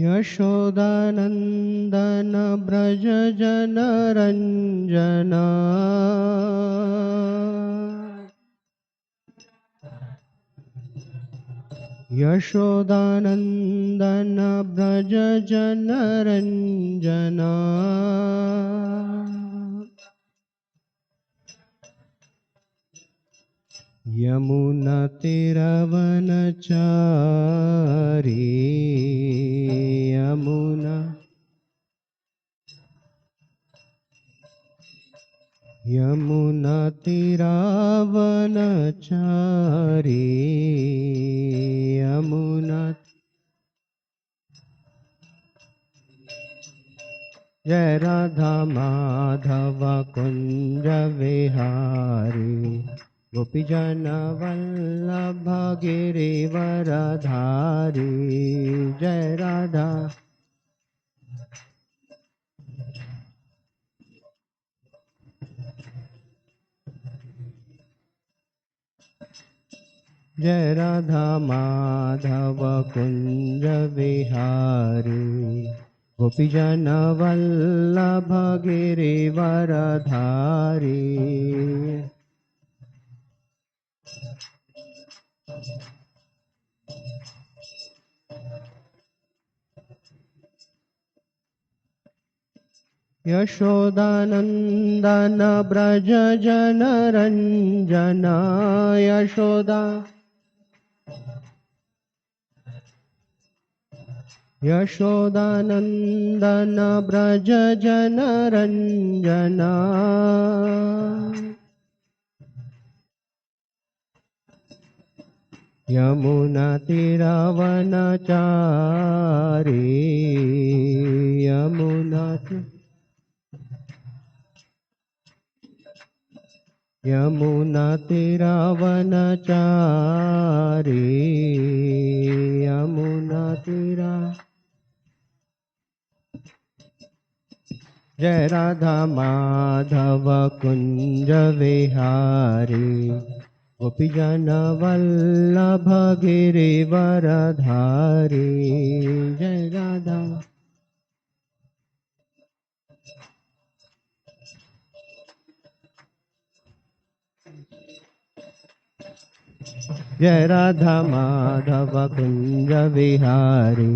यशोदानन्दन व्रज जनरञ्जना यशोदानन्दन व्रज जनरञ्जना यमुनातिरवनचारी यमुनातिरवनचारी यमुना जय राधा माधव कुंज विहारी गोपीजन वल्लभ गिरिवरधारी जय राधा जय राधा माधव कुंज विहारी गोपीजन वल्लभ गिरिवरधारी यशोदानन्दन व्रज जनरञ्जना यशोदानन्दन व्रज जनरञ्जना यमुनातिरवनचारी यमुनातिरवनचारी जय राधा माधव कुंज विहारी गोपीजन वल्लभ गिरिवरधारी जय राधा जय राधा माधव कुंज विहारी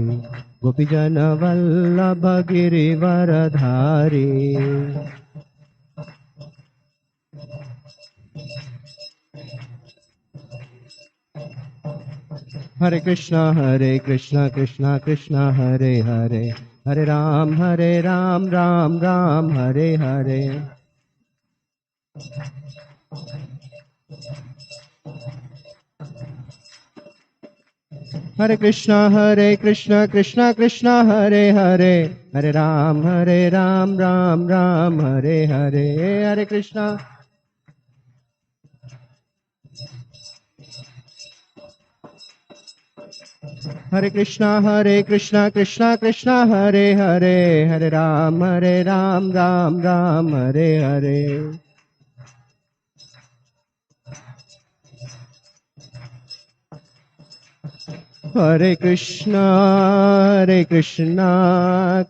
गोपीजन वल्लभ गिरिवरधारी हरे कृष्णा कृष्णा कृष्णा हरे हरे हरे राम राम राम हरे हरे हरे कृष्णा कृष्णा हरे हरे हरे राम राम राम हरे हरे हरे कृष्णा कृष्णा कृष्णा हरे हरे हरे राम राम राम हरे हरे हरे कृष्णा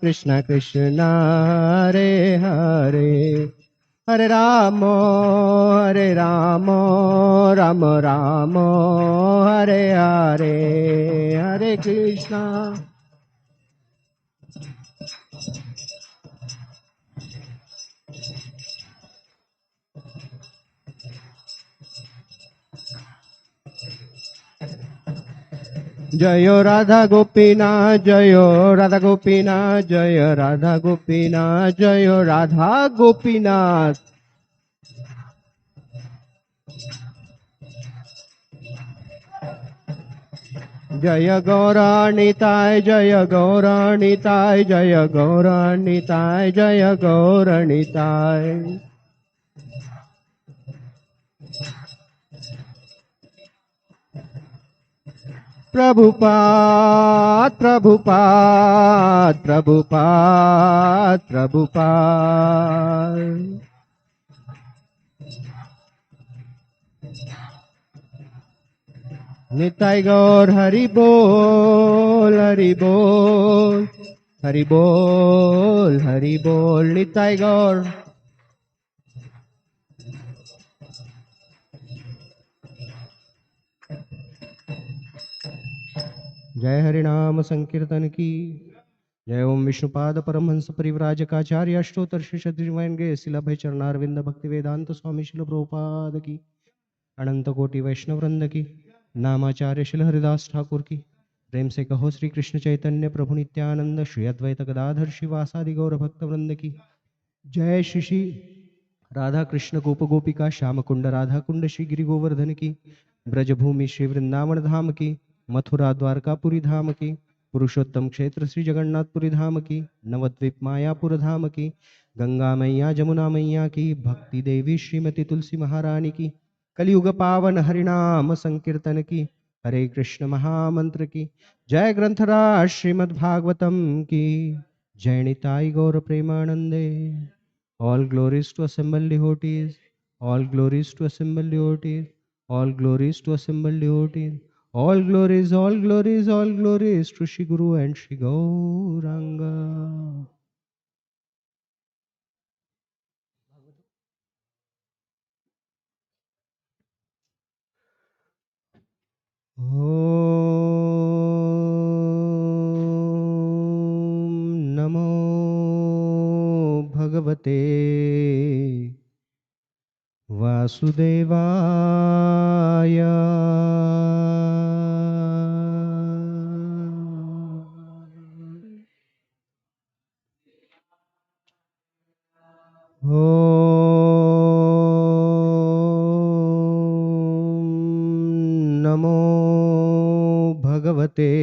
कृष्णा कृष्णा हरे हरे हरे राम राम राम हरे हरे हरे कृष्णा जयो राधा गोपीनाथ जयो राधा गोपीनाथ जय राधा गोपीनाथ जयो राधा गोपीनाथ जय गौराणिताय जय गौराणिताय जय गौराणिताय जय गौराणिताय प्रभुपाद प्रभुपाद प्रभुपाद प्रभुपाद निताय गौर हरि बोल हरि बोल हरि बोल हरि बोल निताय गौर। जय हरिनाम संकीर्तन की जय। ओम विष्णुपाद परमहंस परिव्राजकाचार्य अष्टोत्तर श्री डिवाइन ग्रेस शिला भय चरणारविंद भक्ति वेदांत स्वामी शिल प्रभुपाद की अनंत कोटि वैष्णव वृंद की नामाचार्य शिल हरिदास ठाकुर की प्रेम से कहो श्री कृष्ण चैतन्य प्रभु नित्यानंद श्री अद्वैत गदाधर शिवासादि गौर भक्त वृंद की जय। श्री श्री राधा कृष्ण गोप गोपिका श्याम कुंड राधा कुंड श्री गिरि गोवर्धन की ब्रजभूमि श्री वृंदावन धाम की मथुरा द्वारकापुरी धाम की पुरुषोत्तम क्षेत्र श्री जगन्नाथपुरी धाम की नवद्वीप मायापुर धाम की गंगा मैया जमुना मैया की भक्ति देवी श्रीमती तुलसी महारानी की कलियुग पावन हरिनाम संकीर्तन की हरे कृष्ण महामंत्र की जय। ग्रंथराज श्रीमद् भागवतम की जय। निताई गौर प्रेमानंदे। All glories to assembled devotees, all glories to assembled devotees, all glories to assembled devotees, all glories, all glories, all glories to Shri Guru and Shri Gauranga. Om Namo Bhagavate Vasudevaya. Om Namo Bhagavate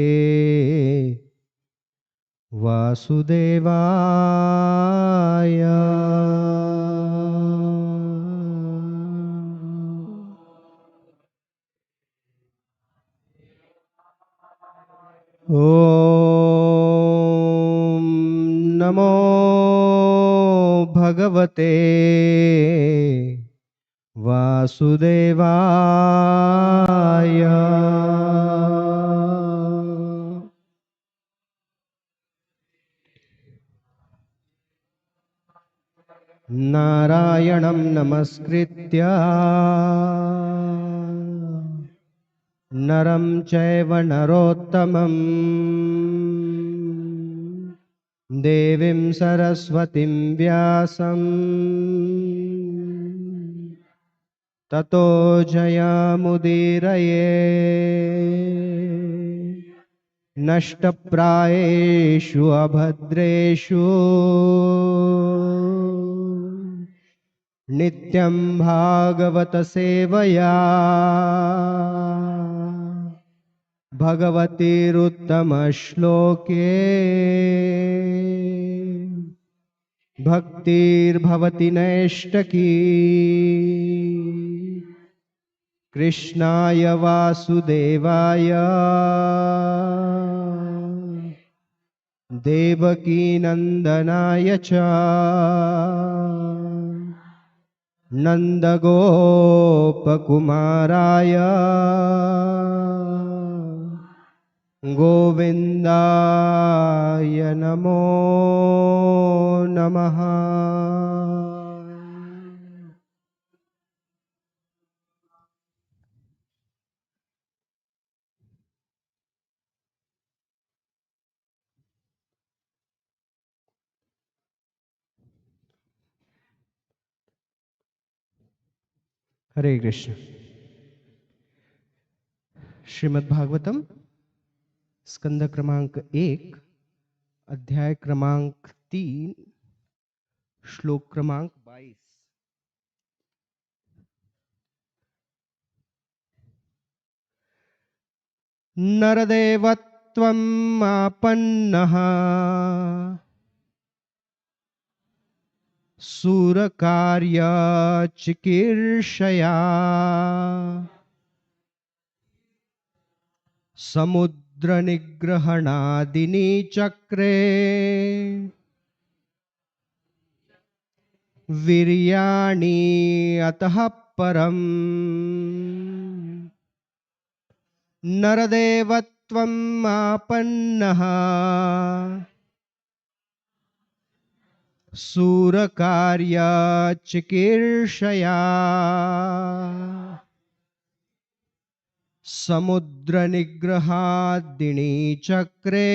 Vasudevaya. Om Namo Bhagavate Vasudevaya. Narayanam namaskritya नरं चैव नरोत्तमं देवीं सरस्वतीं व्यासं ततो जयमुदीरये। नष्टप्रायेषु अभद्रेषु नित्यं भागवत सेवया भगवतीरुत्तमश्लोके भक्तिर्भवति नैष्टकी। कृष्णाय वासुदेवाय देवकीनन्दनाय च नन्दगोपकुमाराय गोविन्दाय नमो नमः। हरे कृष्ण। श्रीमद् भागवतम स्कंद क्रमांक 1 अध्याय क्रमांक 3 श्लोक क्रमांक 22। नरदेवत्वम् आपन्नः सूरकार्य चिकीर्षया समुद्र निग्रहणादिनी चक्रे वीर्याणि अतः परम् नरदेवत्वम् आपन्नः शूरकार्यचिकीर्षया समुद्रनिग्रहाद्दिनी चक्रे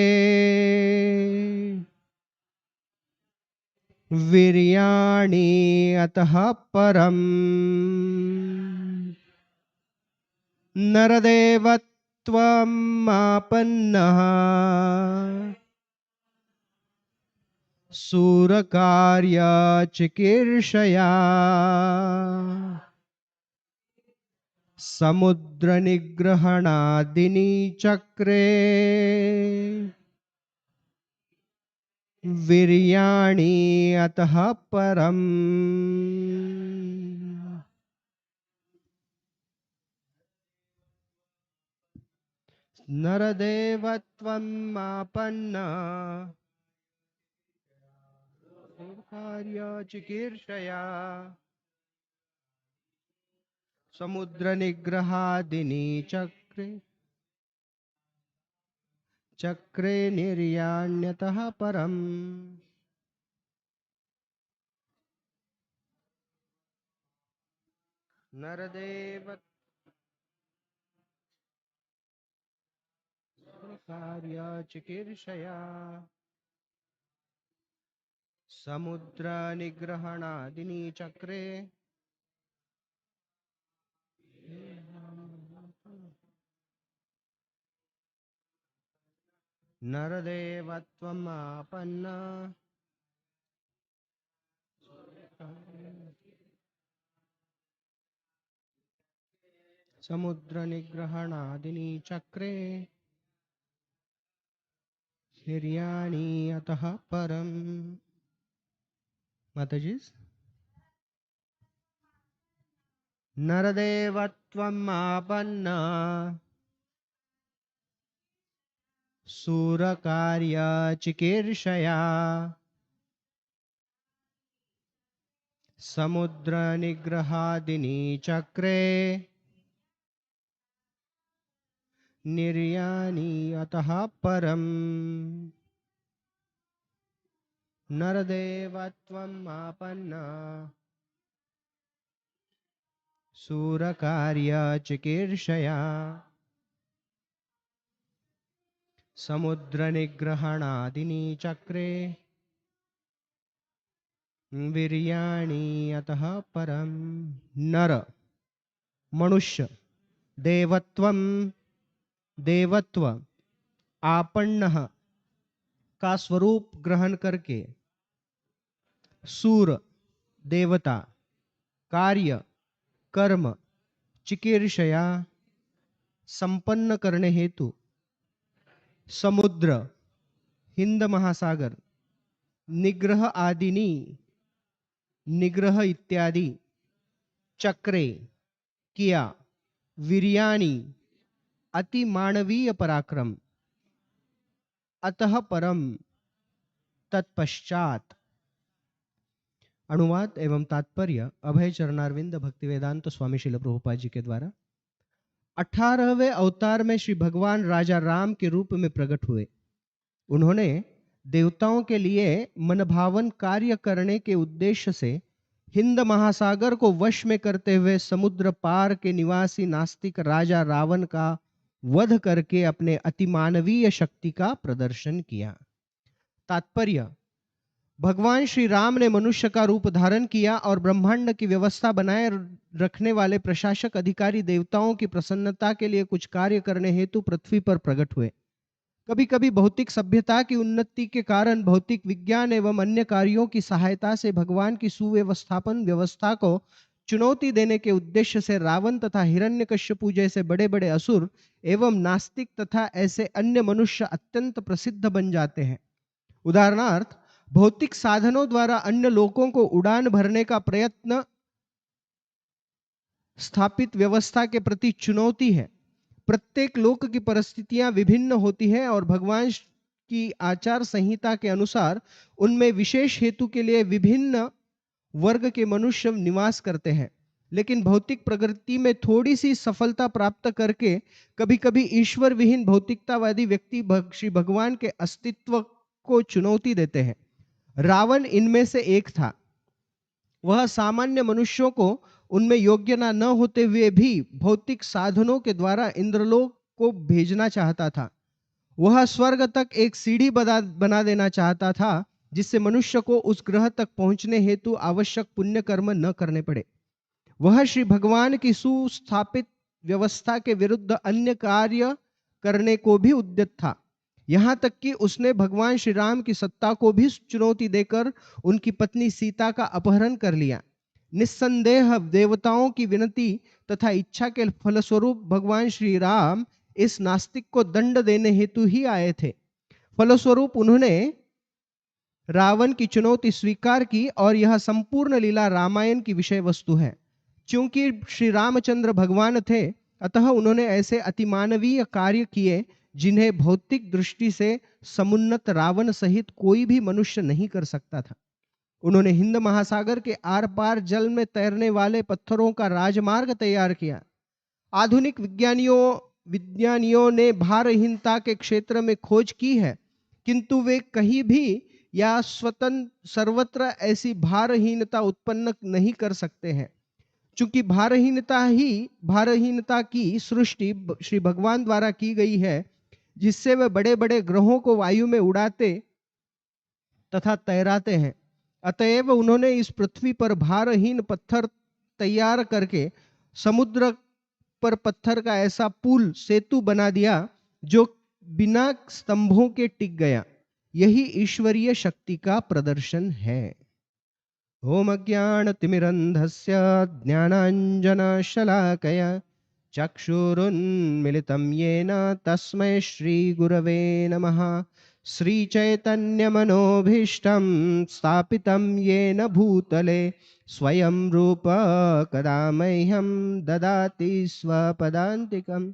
वीर्याणि अतः परम् नरदेवत्वम् आपन्नः शूरकार्यचिकीर्षया समुद्रनिग्रहणादिनी चक्रे वीर्याणि अतः परम् नरदेवत्वम् आपन्ना कार्याचिकीर्षया समुद्रनिग्रहादिनी चक्रे चक्रे निर्याण्यतः परम् नरदेव कार्याचिकीर्षया समुद्रनिग्रहणादिनी चक्रे नरदेवत्वम् आपन्ना समुद्रनिग्रहणादिनी चक्रे वीर्याणि अतः परम् माताजी नरदेवत्वम् आपन्ना शूरकार्यचिकीर्षया समुद्रनिग्रहादिनी चक्रे निर्याणि अतः परम् नरदेवत्वम् आपन्ना शूरकार्यचिकीर्षया समुद्रनिग्रहणादिनी चक्रे वीर्याणि अतः परम् नर मनुष्य देवत्व आपन्नः का स्वरूप ग्रहण करके सूर देवता कार्य कर्म चिकीर्षया संपन्न करने हेतु समुद्र हिंद महासागर निग्रह आदिनी निग्रह इत्यादि चक्रे किया वीर्याणि अति मानवीय पराक्रम अतः परम तत्पश्चात। अनुवाद एवं तात्पर्य अभय चरणारविंद भक्ति वेदांत स्वामी श्रील प्रभुपाद जी के द्वारा। 18वें अवतार में श्री भगवान राजा राम के रूप में प्रकट हुए। उन्होंने देवताओं के लिए मनभावन कार्य करने के उद्देश्य से हिंद महासागर को वश में करते हुए समुद्र पार के निवासी नास्तिक राजा रावण का वध करके अपने अतिमानवीय शक्ति का प्रदर्शन किया। तात्पर्य, भगवान श्री राम ने मनुष्य का रूप धारण किया और ब्रह्मांड की व्यवस्था बनाए रखने वाले प्रशासक अधिकारी देवताओं की प्रसन्नता के लिए कुछ कार्य करने हेतु पृथ्वी पर प्रकट हुए। कभी कभी भौतिक सभ्यता की उन्नति के कारण भौतिक विज्ञान एवं अन्य कार्यों की सहायता से भगवान की सुव्यवस्थापन व्यवस्था को चुनौती देने के उद्देश्य से रावण तथा हिरण्यकश्यपु जैसे बड़े बड़े असुर एवं नास्तिक तथा ऐसे अन्य मनुष्य अत्यंत प्रसिद्ध बन जाते हैं। उदाहरणार्थ, भौतिक साधनों द्वारा अन्य लोगों को उड़ान भरने का प्रयत्न स्थापित व्यवस्था के प्रति चुनौती है। प्रत्येक लोक की परिस्थितियां विभिन्न होती हैं और भगवान की आचार संहिता के अनुसार उनमें विशेष हेतु के लिए विभिन्न वर्ग के मनुष्य निवास करते हैं। लेकिन भौतिक प्रगति में थोड़ी सी सफलता प्राप्त करके कभी कभी ईश्वर विहीन भौतिकतावादी व्यक्ति श्री भगवान के अस्तित्व को चुनौती देते हैं। रावण इनमें से एक था। वह सामान्य मनुष्यों को उनमें योग्य न होते हुए भी भौतिक साधनों के द्वारा इंद्रलोक को भेजना चाहता था। वह स्वर्ग तक एक सीढ़ी बना देना चाहता था, जिससे मनुष्य को उस ग्रह तक पहुंचने हेतु आवश्यक पुण्य कर्म न करने पड़े। वह श्री भगवान की सुस्थापित व्यवस्था के विरुद्ध अन्य कार्य करने को भी उद्यत था। यहां तक कि उसने भगवान श्री राम की सत्ता को भी चुनौती देकर उनकी पत्नी सीता का अपहरण कर लिया। निस्संदेह देवताओं की विनती तथा इच्छा के फलस्वरूप भगवान श्री राम इस नास्तिक को दंड देने हेतु ही आए थे। फलस्वरूप उन्होंने रावण की चुनौती स्वीकार की और यह संपूर्ण लीला रामायण की विषय वस्तु है। क्योंकि श्री रामचंद्र भगवान थे, अतः उन्होंने ऐसे अतिमानवीय कार्य किए जिन्हें भौतिक दृष्टि से समुन्नत रावण सहित कोई भी मनुष्य नहीं कर सकता था। उन्होंने हिंद महासागर के आर पार जल में तैरने वाले पत्थरों का राजमार्ग तैयार किया। आधुनिक विज्ञानियों ने भारहीनता के क्षेत्र में खोज की है, किंतु वे कहीं भी या स्वतंत्र सर्वत्र ऐसी भारहीनता उत्पन्न नहीं कर सकते हैं। चूंकि भारहीनता की सृष्टि श्री भगवान द्वारा की गई है, जिससे वे बड़े बड़े ग्रहों को वायु में उड़ाते तथा तैराते हैं। अतएव उन्होंने इस पृथ्वी पर भारहीन पत्थर तैयार करके समुद्र पर पत्थर का ऐसा पुल सेतु बना दिया जो बिना स्तंभों के टिक गया। यही ईश्वरीय शक्ति का प्रदर्शन है। ओम अज्ञानतिमिरन्धस्य ज्ञानाञ्जनशलाकया चक्षुरुन्मिलितं येन तस्मै श्रीगुरवे नमः। श्रीचैतन्यमनोभीष्टं स्थापितं येन भूतले स्वयं रूप कदा मह्यं ददाति स्वपदान्तिकम्।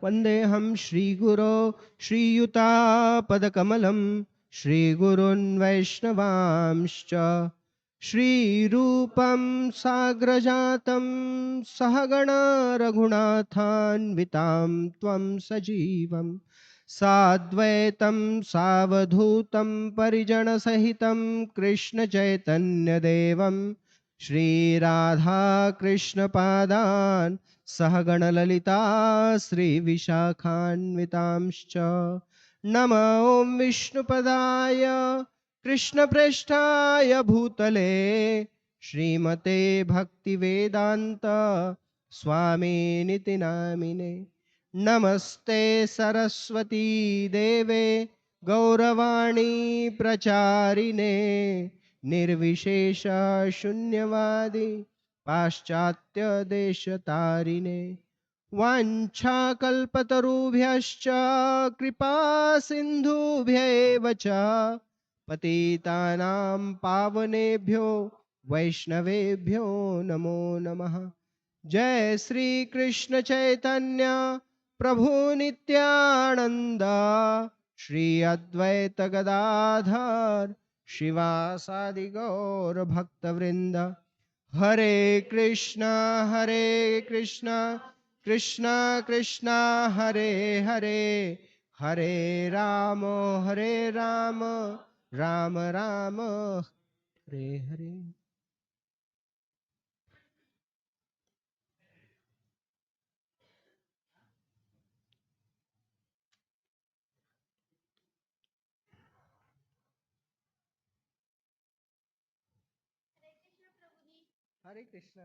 वन्देऽहं श्रीगुरो श्रीयुतापदकमलं श्रीगुरून् वैष्णवांश्च श्रीरूपं साग्रजातं सहगण रघुनाथान्वितां त्वं सजीवं साद्वैतं सावधूतं परिजनसहितं कृष्णचैतन्यदेवं श्रीराधाकृष्णपादान् सहगणललिता श्रीविशाखान्वितांश्च। नमो ॐ विष्णुपदाय कृष्णप्रेष्ठाय भूतले श्रीमते भक्तिवेदान्त स्वामिनिति नामिने। नमस्ते सरस्वती देवे गौरवाणी प्रचारिणे निर्विशेष शून्यवादी पाश्चात्य देशतारिणे। वाञ्छाकल्पतरुभ्यश्च कृपा सिन्धुभ्यैव च पतितानां पावनेभ्यो वैष्णवेभ्यो नमो नमः। जय श्री कृष्ण चैतन्य प्रभु नित्यानंद श्री अद्वैत गदाधर शिवासादि गौर भक्तवृंद। हरे कृष्णा कृष्णा कृष्णा हरे हरे, हरे राम राम राम हरे हरे। हरे कृष्णा,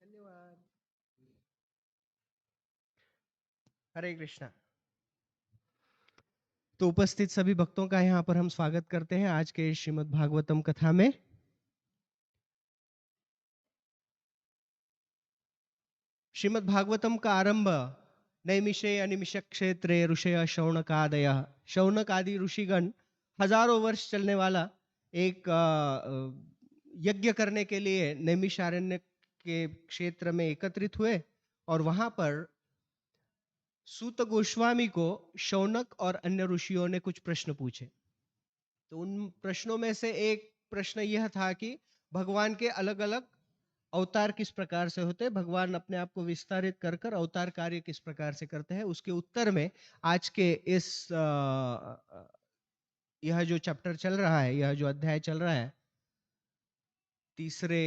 धन्यवाद। हरे कृष्णा। तो उपस्थित सभी भक्तों का यहाँ पर हम स्वागत करते हैं आज के श्रीमद् भागवतम कथा में। श्रीमद् भागवतम का आरंभ नैमिषे अनिमिष क्षेत्रे ऋषय शौनकादय, शौनक आदि ऋषिगण हजारों वर्ष चलने वाला एक यज्ञ करने के लिए नैमिषारण्य के क्षेत्र में एकत्रित हुए और वहां पर सूत गोस्वामी को शौनक और अन्य ऋषियों ने कुछ प्रश्न पूछे। तो उन प्रश्नों में से एक प्रश्न यह था कि भगवान के अलग अलग अवतार किस प्रकार से होते हैं, भगवान अपने आप को विस्तारित कर कर अवतार कार्य किस प्रकार से करते हैं, उसके उत्तर में आज के इस यह जो चैप्टर चल रहा है, यह जो अध्याय चल रहा है, तीसरे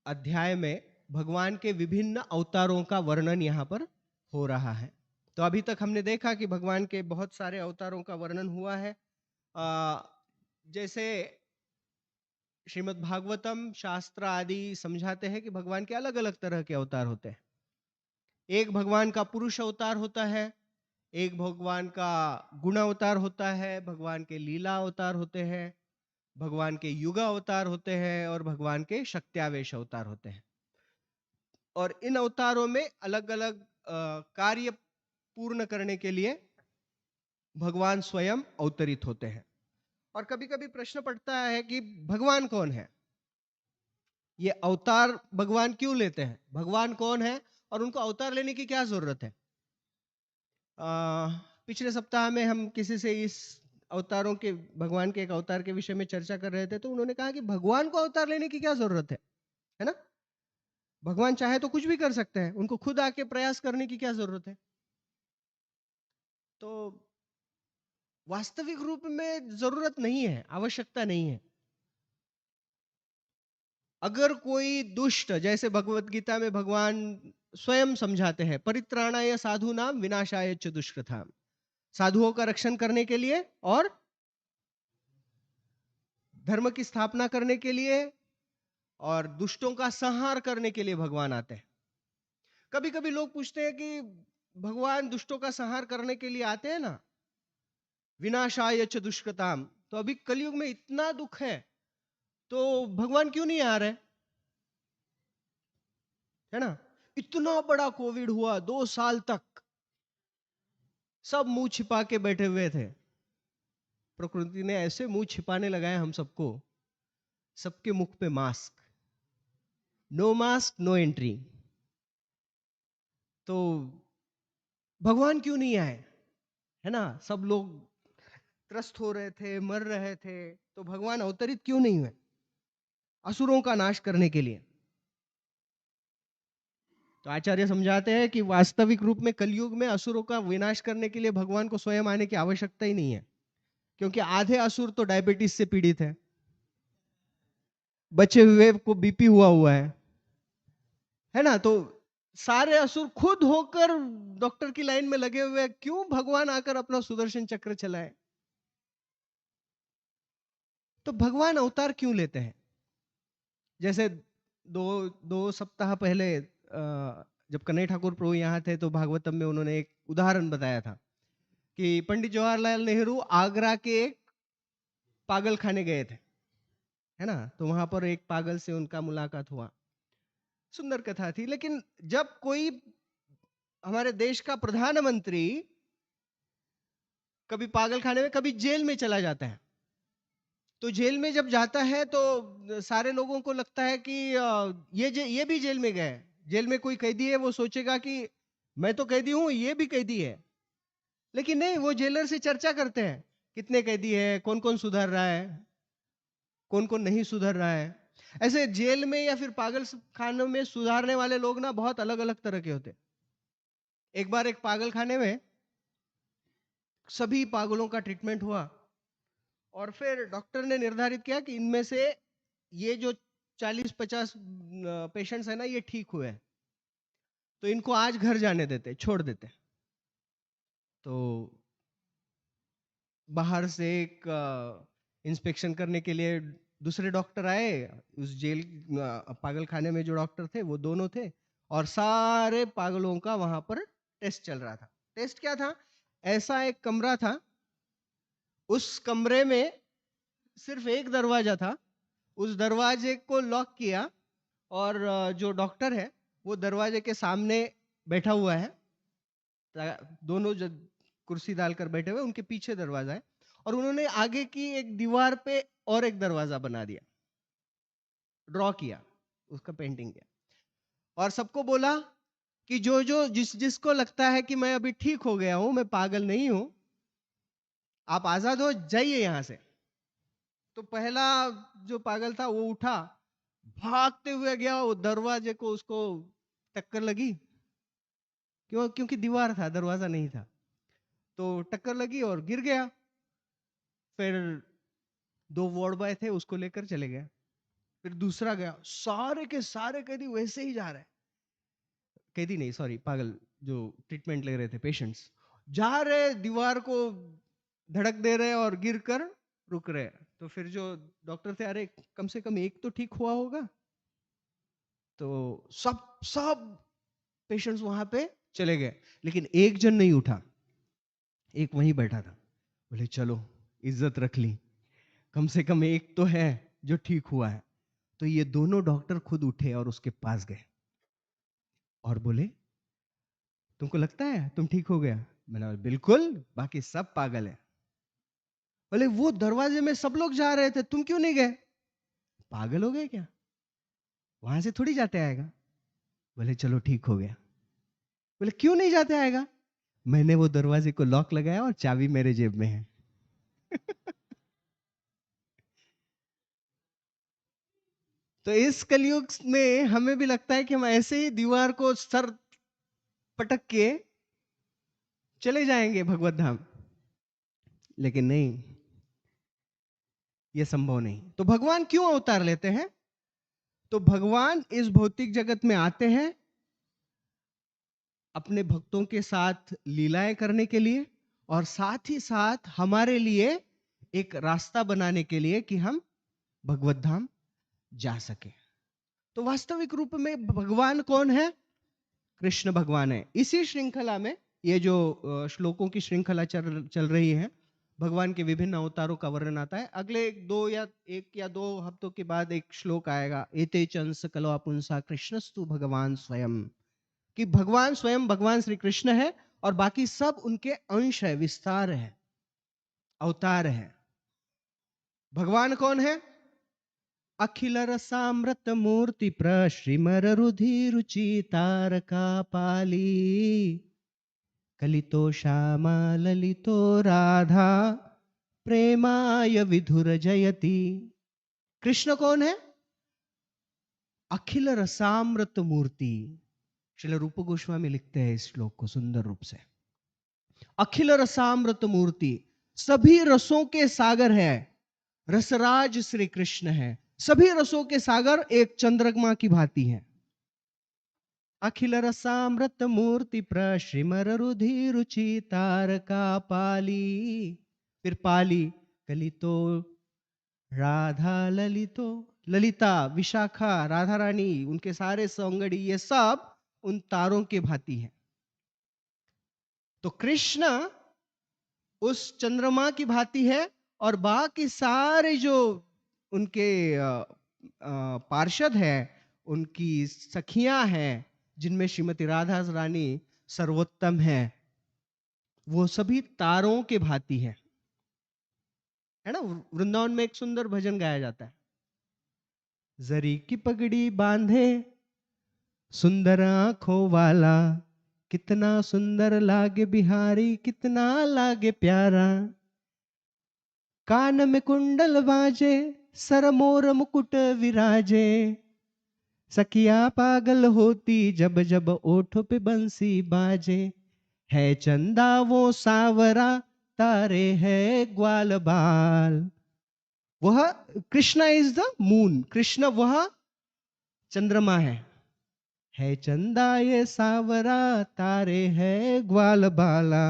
अध्याय में भगवान के विभिन्न अवतारों का वर्णन यहाँ पर हो रहा है। तो अभी तक हमने देखा कि भगवान के बहुत सारे अवतारों का वर्णन हुआ है। जैसे श्रीमद् भागवतम शास्त्र आदि समझाते हैं कि भगवान के अलग अलग तरह के अवतार होते हैं। एक भगवान का पुरुष अवतार होता है, एक भगवान का गुण अवतार होता है, भगवान के लीला अवतार होते हैं, भगवान के युग अवतार होते हैं और भगवान के शक्त्यावेश अवतार होते हैं। और इन अवतारों में अलग अलग कार्य पूर्ण करने के लिए भगवान स्वयं अवतरित होते हैं। और कभी कभी प्रश्न पड़ता है कि भगवान कौन है, ये अवतार भगवान क्यों लेते हैं, भगवान कौन है और उनको अवतार लेने की क्या जरूरत है। पिछले सप्ताह में हम किसी से इस अवतारों के, भगवान के एक अवतार के विषय में चर्चा कर रहे थे, तो उन्होंने कहा कि भगवान को अवतार लेने की क्या जरूरत है ना, भगवान चाहे तो कुछ भी कर सकते हैं, उनको खुद आके प्रयास करने की क्या जरूरत है। तो वास्तविक रूप में जरूरत नहीं है, आवश्यकता नहीं है। अगर कोई दुष्ट, जैसे भगवत गीता में भगवान स्वयं समझाते हैं, परित्राणाय साधु नाम विनाशाय च दुष्कृताम, साधुओं का रक्षण करने के लिए और धर्म की स्थापना करने के लिए और दुष्टों का संहार करने के लिए भगवान आते हैं। कभी कभी लोग पूछते हैं कि भगवान दुष्टों का संहार करने के लिए आते हैं ना, विनाशाय च दुष्कृताम, तो अभी कलयुग में इतना दुख है तो भगवान क्यों नहीं आ रहे, है ना। इतना बड़ा कोविड हुआ, 2 साल तक सब मुंह छिपा के बैठे हुए थे, प्रकृति ने ऐसे मुंह छिपाने लगाए हम सबको, सबके मुख पे mask, no mask no entry. तो भगवान क्यों नहीं आए, है ना, सब लोग त्रस्त हो रहे थे, मर रहे थे, तो भगवान अवतरित क्यों नहीं हुए असुरों का नाश करने के लिए। तो आचार्य समझाते हैं कि वास्तविक रूप में कलयुग में असुरों का विनाश करने के लिए भगवान को स्वयं आने की आवश्यकता ही नहीं है, क्योंकि आधे असुर तो डायबिटीज से पीड़ित है, बचे हुए को बीपी हुआ हुआ है ना। तो सारे असुर खुद होकर डॉक्टर की लाइन में लगे हुए हैं, क्यों भगवान आकर अपना सुदर्शन चक्र चलाए। तो भगवान अवतार क्यों लेते हैं। जैसे दो दो सप्ताह पहले जब कन्हैया ठाकुर प्रभु यहाँ थे तो भागवतम में उन्होंने एक उदाहरण बताया था कि पंडित जवाहरलाल नेहरू आगरा के एक पागल खाने गए थे, है ना। तो वहां पर एक पागल से उनका मुलाकात हुआ, सुंदर कथा थी। लेकिन जब कोई हमारे देश का प्रधानमंत्री कभी पागल खाने में, कभी जेल में चला जाता है, तो जेल में जब जाता है तो सारे लोगों को लगता है कि ये भी जेल में गए, जेल में कोई कैदी है, वो सोचेगा कि मैं तो कैदी हूं, ये भी कैदी है। लेकिन नहीं, वो जेलर से चर्चा करते हैं कितने कैदी है, कौन कौन सुधर रहा है, कौन कौन नहीं सुधर रहा है। ऐसे जेल में या फिर पागल खानों में सुधारने वाले लोग ना बहुत अलग अलग तरह के होते। एक बार एक पागल खाने में सभी पागलों का ट्रीटमेंट हुआ और फिर डॉक्टर ने निर्धारित किया कि इनमें से ये जो 40-50 पेशेंट्स है ना, ये ठीक हुए हैं, तो इनको आज घर जाने देते, छोड़ देते। तो बाहर से एक इंस्पेक्शन करने के लिए दूसरे डॉक्टर आए, उस जेल पागल खाने में जो डॉक्टर थे वो दोनों थे, और सारे पागलों का वहां पर टेस्ट चल रहा था। टेस्ट क्या था, ऐसा एक कमरा था, उस कमरे में सिर्फ एक दरवाजा था, उस दरवाजे को लॉक किया और जो डॉक्टर है वो दरवाजे के सामने बैठा हुआ है, दोनों कुर्सी डालकर बैठे हुए, उनके पीछे दरवाजा है, और उन्होंने आगे की एक दीवार पे और एक दरवाजा बना दिया, ड्रॉ किया, उसका पेंटिंग किया, और सबको बोला कि जो जो जिसको लगता है कि मैं अभी ठीक हो गया हूं, मैं पागल नहीं हूं, आप आजाद हो जाइए यहां से। तो पहला जो पागल था वो उठा, भागते हुए गया, वो दरवाजे को उसको टक्कर लगी। क्यों? क्योंकि दीवार था, दरवाजा नहीं था। तो टक्कर लगी और गिर गया। फिर दो वार्ड बॉय थे, उसको लेकर चले गए। फिर दूसरा गया, सारे के सारे कैदी वैसे ही जा रहे, कैदी नहीं सॉरी पागल, जो ट्रीटमेंट ले रहे थे पेशेंट्स, जा रहे, दीवार को धड़क दे रहे और गिर कर रुक रहे। तो फिर जो डॉक्टर थे, अरे कम से कम एक तो ठीक हुआ होगा। तो सब सब पेशेंट्स वहां पे चले गए, लेकिन एक जन नहीं उठा, एक वहीं बैठा था। बोले चलो इज्जत रख ली, कम से कम एक तो है जो ठीक हुआ है। तो ये दोनों डॉक्टर खुद उठे और उसके पास गए और बोले तुमको लगता है तुम ठीक हो गया? मैंने बोला, बिल्कुल, बाकी सब पागल है। बोले वो दरवाजे में सब लोग जा रहे थे, तुम क्यों नहीं गए? पागल हो गए क्या? वहां से थोड़ी जाते आएगा। बोले चलो ठीक हो गया। बोले क्यों नहीं जाते आएगा? मैंने वो दरवाजे को लॉक लगाया और चाबी मेरे जेब में है। तो इस कलयुग में हमें भी लगता है कि हम ऐसे ही दीवार को सर पटक के चले जाएंगे भगवत धाम, लेकिन नहीं, यह संभव नहीं। तो भगवान क्यों अवतार लेते हैं? तो भगवान इस भौतिक जगत में आते हैं अपने भक्तों के साथ लीलाएं करने के लिए, और साथ ही साथ हमारे लिए एक रास्ता बनाने के लिए कि हम भगवत धाम जा सके। तो वास्तविक रूप में भगवान कौन है? कृष्ण भगवान है। इसी श्रृंखला में ये जो श्लोकों की श्रृंखला चल रही है, भगवान के विभिन्न अवतारों का वर्णन आता है। अगले एक या दो हफ्तों के बाद एक श्लोक आएगा, एते चंस कलो पुंसा कृष्णस्तु भगवान स्वयं, कि भगवान स्वयं भगवान श्री कृष्ण है और बाकी सब उनके अंश है, विस्तार है, अवतार है। भगवान कौन है? अखिल रसामृत मूर्ति प्रश्रिमर रुधि रुचि तारका पाली, कलितो श्यामा ललितो राधा प्रेमाय विधुर जयति। कृष्ण कौन है? अखिल रसामृत मूर्ति। श्रील रूप गोस्वामी लिखते हैं इस श्लोक को सुंदर रूप से, अखिल रसामृत मूर्ति, सभी रसों के सागर है, रसराज श्री कृष्ण है। सभी रसों के सागर एक चंद्रमा की भांति है। अखिल रसामृत मूर्ति प्रश्रिमर रुधि रुचि तारका पाली, फिर पाली, कलितो राधा ललितो, ललिता विशाखा राधा रानी, उनके सारे सौंगड़ी, ये सब उन तारों के भांति है। तो कृष्ण उस चंद्रमा की भांति है और बाकी सारे जो उनके पार्षद हैं, उनकी सखियां हैं, जिनमें श्रीमती राधा रानी सर्वोत्तम है, वो सभी तारों के भांति है ना। वृंदावन में एक सुंदर भजन गाया जाता है, जरी की पगड़ी बांधे सुंदर आंखों वाला, कितना सुंदर लागे बिहारी, कितना लागे प्यारा, कान में कुंडल बाजे सर मोर मुकुट विराजे, सखिया पागल होती जब जब ओठों पे बंसी बाजे, है चंदा वो सावरा तारे है ग्वाल बाल। वह Krishna is the moon, Krishna वह चंद्रमा है चंदा ये सावरा तारे है ग्वाल बाला,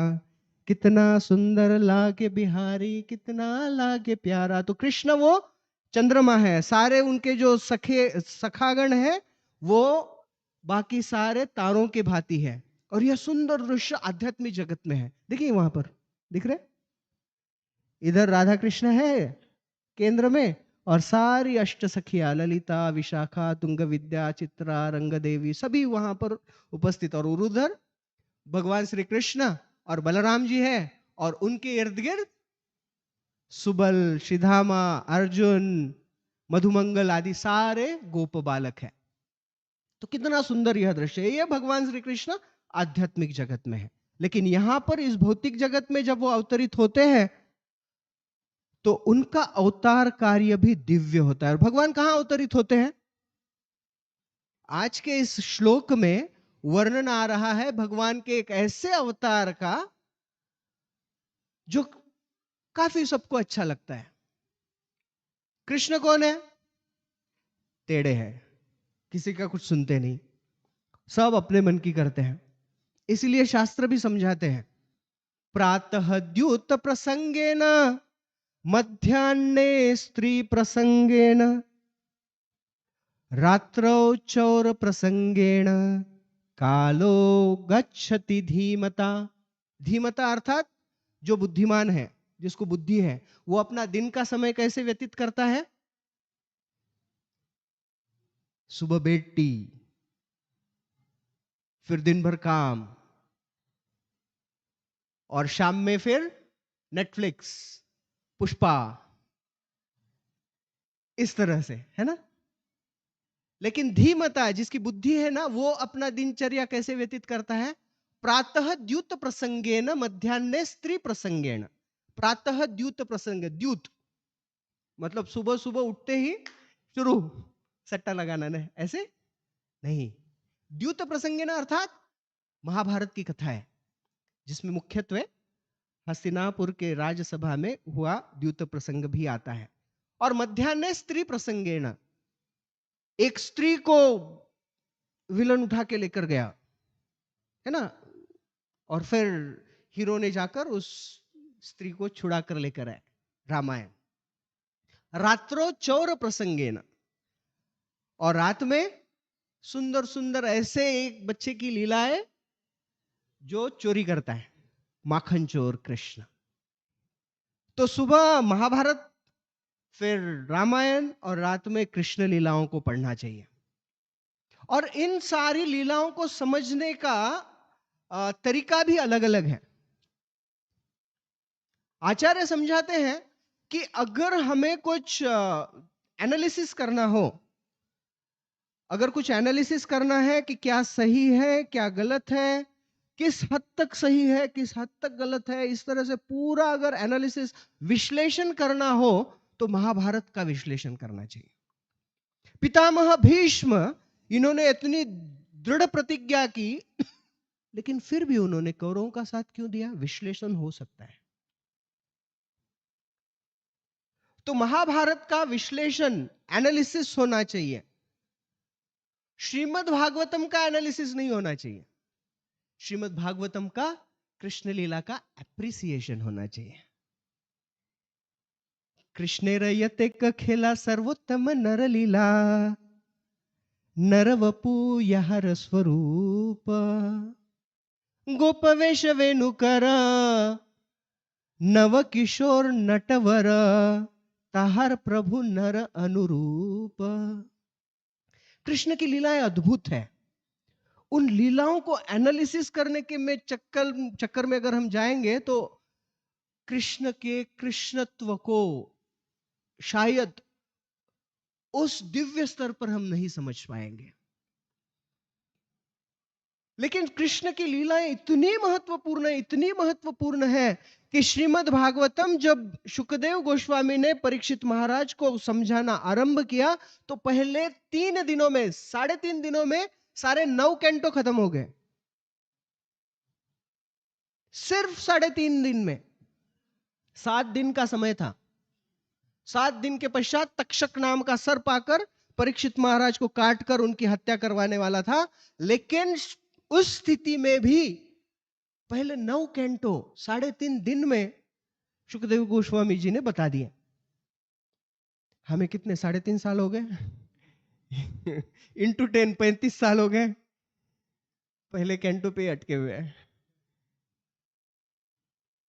कितना सुंदर लागे बिहारी, कितना लागे प्यारा। तो कृष्ण वो चंद्रमा है, सारे उनके जो सखागण है वो बाकी सारे तारों के भांति है। और यह सुंदर दृश्य आध्यात्मिक जगत में है। देखिए वहां पर दिख रहे, इधर राधा कृष्ण है केंद्र में, और सारी अष्ट सखिया ललिता विशाखा तुंग विद्या चित्रा रंग देवी सभी वहां पर उपस्थित, और उधर भगवान श्री कृष्ण और बलराम जी है, और उनके इर्द गिर्द सुबल श्रीधामा अर्जुन मधुमंगल आदि सारे गोप बालक है। तो कितना सुंदर यह दृश्य है। यह भगवान श्री कृष्ण आध्यात्मिक जगत में है, लेकिन यहां पर इस भौतिक जगत में जब वो अवतरित होते हैं तो उनका अवतार कार्य भी दिव्य होता है। और भगवान कहां अवतरित होते हैं? आज के इस श्लोक में वर्णन आ रहा है भगवान के एक ऐसे अवतार का जो काफी सबको अच्छा लगता है। कृष्ण कौन है? टेढ़े हैं, किसी का कुछ सुनते नहीं, सब अपने मन की करते हैं। इसलिए शास्त्र भी समझाते हैं, प्रातः द्यूत प्रसंगेन मध्याह्ने स्त्री प्रसंगेन रात्रौ चौर प्रसंगेन कालो गच्छति धीमता। धीमता अर्थात जो बुद्धिमान है, जिसको बुद्धि है, वो अपना दिन का समय कैसे व्यतीत करता है? सुबह बेड टी, फिर दिन भर काम, और शाम में फिर नेटफ्लिक्स, पुष्पा, इस तरह से, है ना। लेकिन धीमता, जिसकी बुद्धि है ना, वो अपना दिनचर्या कैसे व्यतीत करता है? प्रातः द्यूत प्रसंगेन मध्याह्ने स्त्री प्रसंगेन। प्रातः द्यूत प्रसंग, द्यूत मतलब सुबह सुबह उठते ही शुरू सट्टा लगाना ना, ऐसे नहीं। द्यूत प्रसंगेन अर्थात महाभारत की कथा है, जिसमें मुख्यत्वे हस्तिनापुर के राजसभा में हुआ द्यूत प्रसंग भी आता है। और मध्याह्ने स्त्री प्रसंगेन, एक स्त्री को विलन उठा के लेकर गया, है ना, और फिर हीरो ने जाकर उस स्त्री को छुड़ा कर लेकर आए। रामायण। रात्रो चौर प्रसंगेन, और रात में सुंदर सुंदर ऐसे एक बच्चे की लीला है जो चोरी करता है, माखन चोर कृष्ण। तो सुबह महाभारत, फिर रामायण, और रात में कृष्ण लीलाओं को पढ़ना चाहिए। और इन सारी लीलाओं को समझने का तरीका भी अलग अलग है। आचार्य समझाते हैं कि अगर हमें कुछ एनालिसिस करना हो, अगर कुछ एनालिसिस करना है कि क्या सही है क्या गलत है, किस हद तक सही है किस हद तक गलत है, इस तरह से पूरा अगर एनालिसिस, विश्लेषण करना हो, तो महाभारत का विश्लेषण करना चाहिए। पितामह भीष्म, इन्होंने इतनी दृढ़ प्रतिज्ञा की, लेकिन फिर भी उन्होंने कौरवों का साथ क्यों दिया? विश्लेषण हो सकता है। तो महाभारत का विश्लेषण, एनालिसिस होना चाहिए। श्रीमद् भागवतम का एनालिसिस नहीं होना चाहिए। श्रीमद् भागवतम का कृष्ण लीला का एप्रिसिएशन होना चाहिए। कृष्णे रयते खेला सर्वोत्तम नर लीला, नरवपु यहर स्वरूप, गोपवेश वेणुकर नव किशोर नटवर, ताहर प्रभु नर अनुरूप। कृष्ण की लीलाएं अद्भुत है। उन लीलाओं को एनालिसिस करने के में चक्कर में अगर हम जाएंगे तो कृष्ण के कृष्णत्व को शायद उस दिव्य स्तर पर हम नहीं समझ पाएंगे। लेकिन कृष्ण की लीलाएं इतनी महत्वपूर्ण है कि श्रीमद् भागवतम जब शुकदेव गोस्वामी ने परीक्षित महाराज को समझाना आरंभ किया, तो पहले 3 दिनों में, 3.5 दिनों में सारे 9 कैंटो खत्म हो गए। सिर्फ 3.5 दिन में। 7 दिन का समय था। 7 दिन के पश्चात तक्षक नाम का सर्प आकर परीक्षित महाराज को काटकर उनकी हत्या करवाने वाला था। लेकिन उस स्थिति में भी पहले 9 कैंटो 3.5 दिन में सुखदेव गोस्वामी जी ने बता दिए। हमें कितने 3.5 साल हो गए इंटू 10 35 साल हो गए पहले कैंटो पे अटके हुए हैं।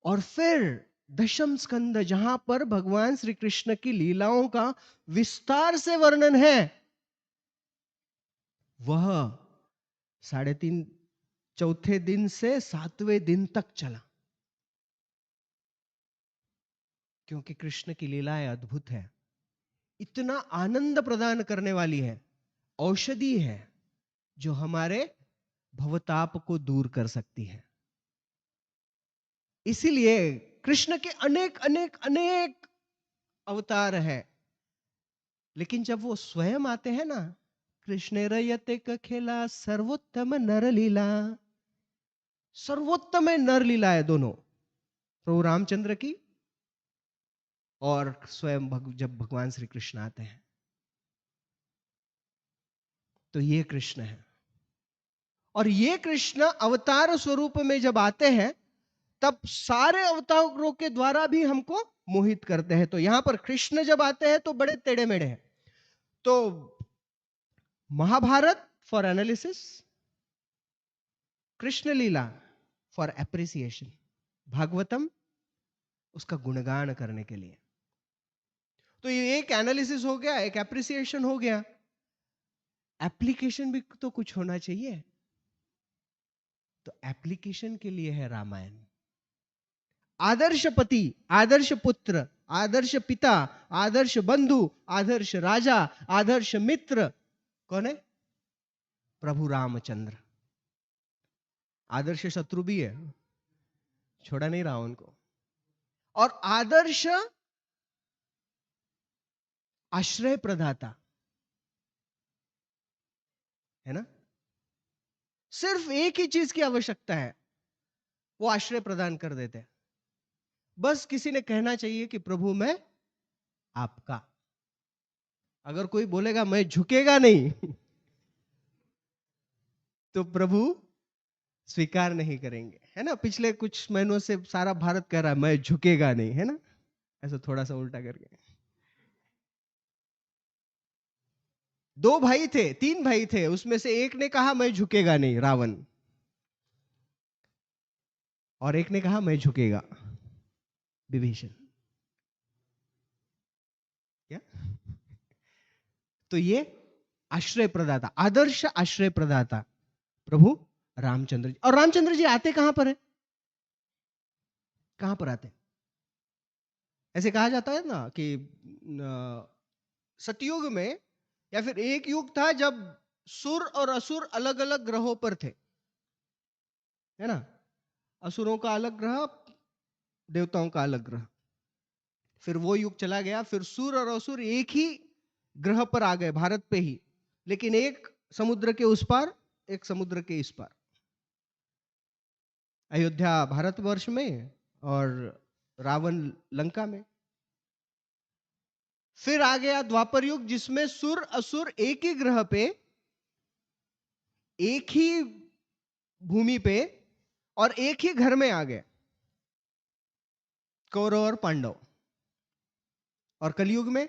और फिर दशम स्कंद, जहां पर भगवान श्री कृष्ण की लीलाओं का विस्तार से वर्णन है, वह 3.5 चौथे दिन से 7वें दिन तक चला। क्योंकि कृष्ण की लीलाएं अद्भुत है, इतना आनंद प्रदान करने वाली है, औषधि है जो हमारे भवताप को दूर कर सकती है। इसीलिए कृष्ण के अनेक अनेक अनेक अवतार है। लेकिन जब वो स्वयं आते हैं ना, कृष्ण रयते क खेला सर्वोत्तम नर लीला, सर्वोत्तम है नर लीला है दोनों, प्रभु रामचंद्र की और स्वयं जब भगवान श्री कृष्ण आते हैं तो ये कृष्ण है। और ये कृष्ण अवतार स्वरूप में जब आते हैं तब सारे अवतारों के द्वारा भी हमको मोहित करते हैं। तो यहां पर कृष्ण जब आते हैं तो बड़े टेढ़े मेढ़े हैं। तो महाभारत फॉर एनालिसिस, कृष्ण लीला फॉर एप्रिसिएशन, भागवतम उसका गुणगान करने के लिए। तो ये एक एनालिसिस हो गया, एक एप्रिसिएशन हो गया। एप्लीकेशन भी तो कुछ होना चाहिए। तो एप्लीकेशन के लिए है रामायण। आदर्श पति, आदर्श पुत्र, आदर्श पिता, आदर्श बंधु, आदर्श राजा, आदर्श मित्र कौन है? प्रभु रामचंद्र। आदर्श शत्रु भी है, छोड़ा नहीं रहा उनको। और आदर्श आश्रय प्रदाता है ना। सिर्फ एक ही चीज की आवश्यकता है, वो आश्रय प्रदान कर देते हैं। बस किसी ने कहना चाहिए कि प्रभु मैं आपका। अगर कोई बोलेगा मैं झुकेगा नहीं तो प्रभु स्वीकार नहीं करेंगे, है ना। पिछले कुछ महीनों से सारा भारत कह रहा है मैं झुकेगा नहीं, है ना, ऐसा थोड़ा सा उल्टा करके। दो भाई थे, तीन भाई थे, उसमें से एक ने कहा मैं झुकेगा नहीं, रावण, और एक ने कहा मैं झुकेगा, विभीषण। क्या? तो ये आश्रय प्रदाता, आदर्श आश्रय प्रदाता प्रभु रामचंद्र जी। और रामचंद्र जी आते कहां पर है? कहां पर आते? ऐसे कहा जाता है ना कि सतयुग में, या फिर एक युग था जब सुर और असुर अलग अलग ग्रहों पर थे, है ना। असुरों का अलग ग्रह, देवताओं का अलग ग्रह। फिर वो युग चला गया, फिर सुर और असुर एक ही ग्रह पर आ गए, भारत पे ही, लेकिन एक समुद्र के उस पार, एक समुद्र के इस पार। अयोध्या भारतवर्ष में और रावण लंका में। फिर आ गया द्वापर युग, जिसमें सुर असुर एक ही ग्रह पे, एक ही भूमि पे और एक ही घर में आ गए, कौरव और पांडव। और कलयुग में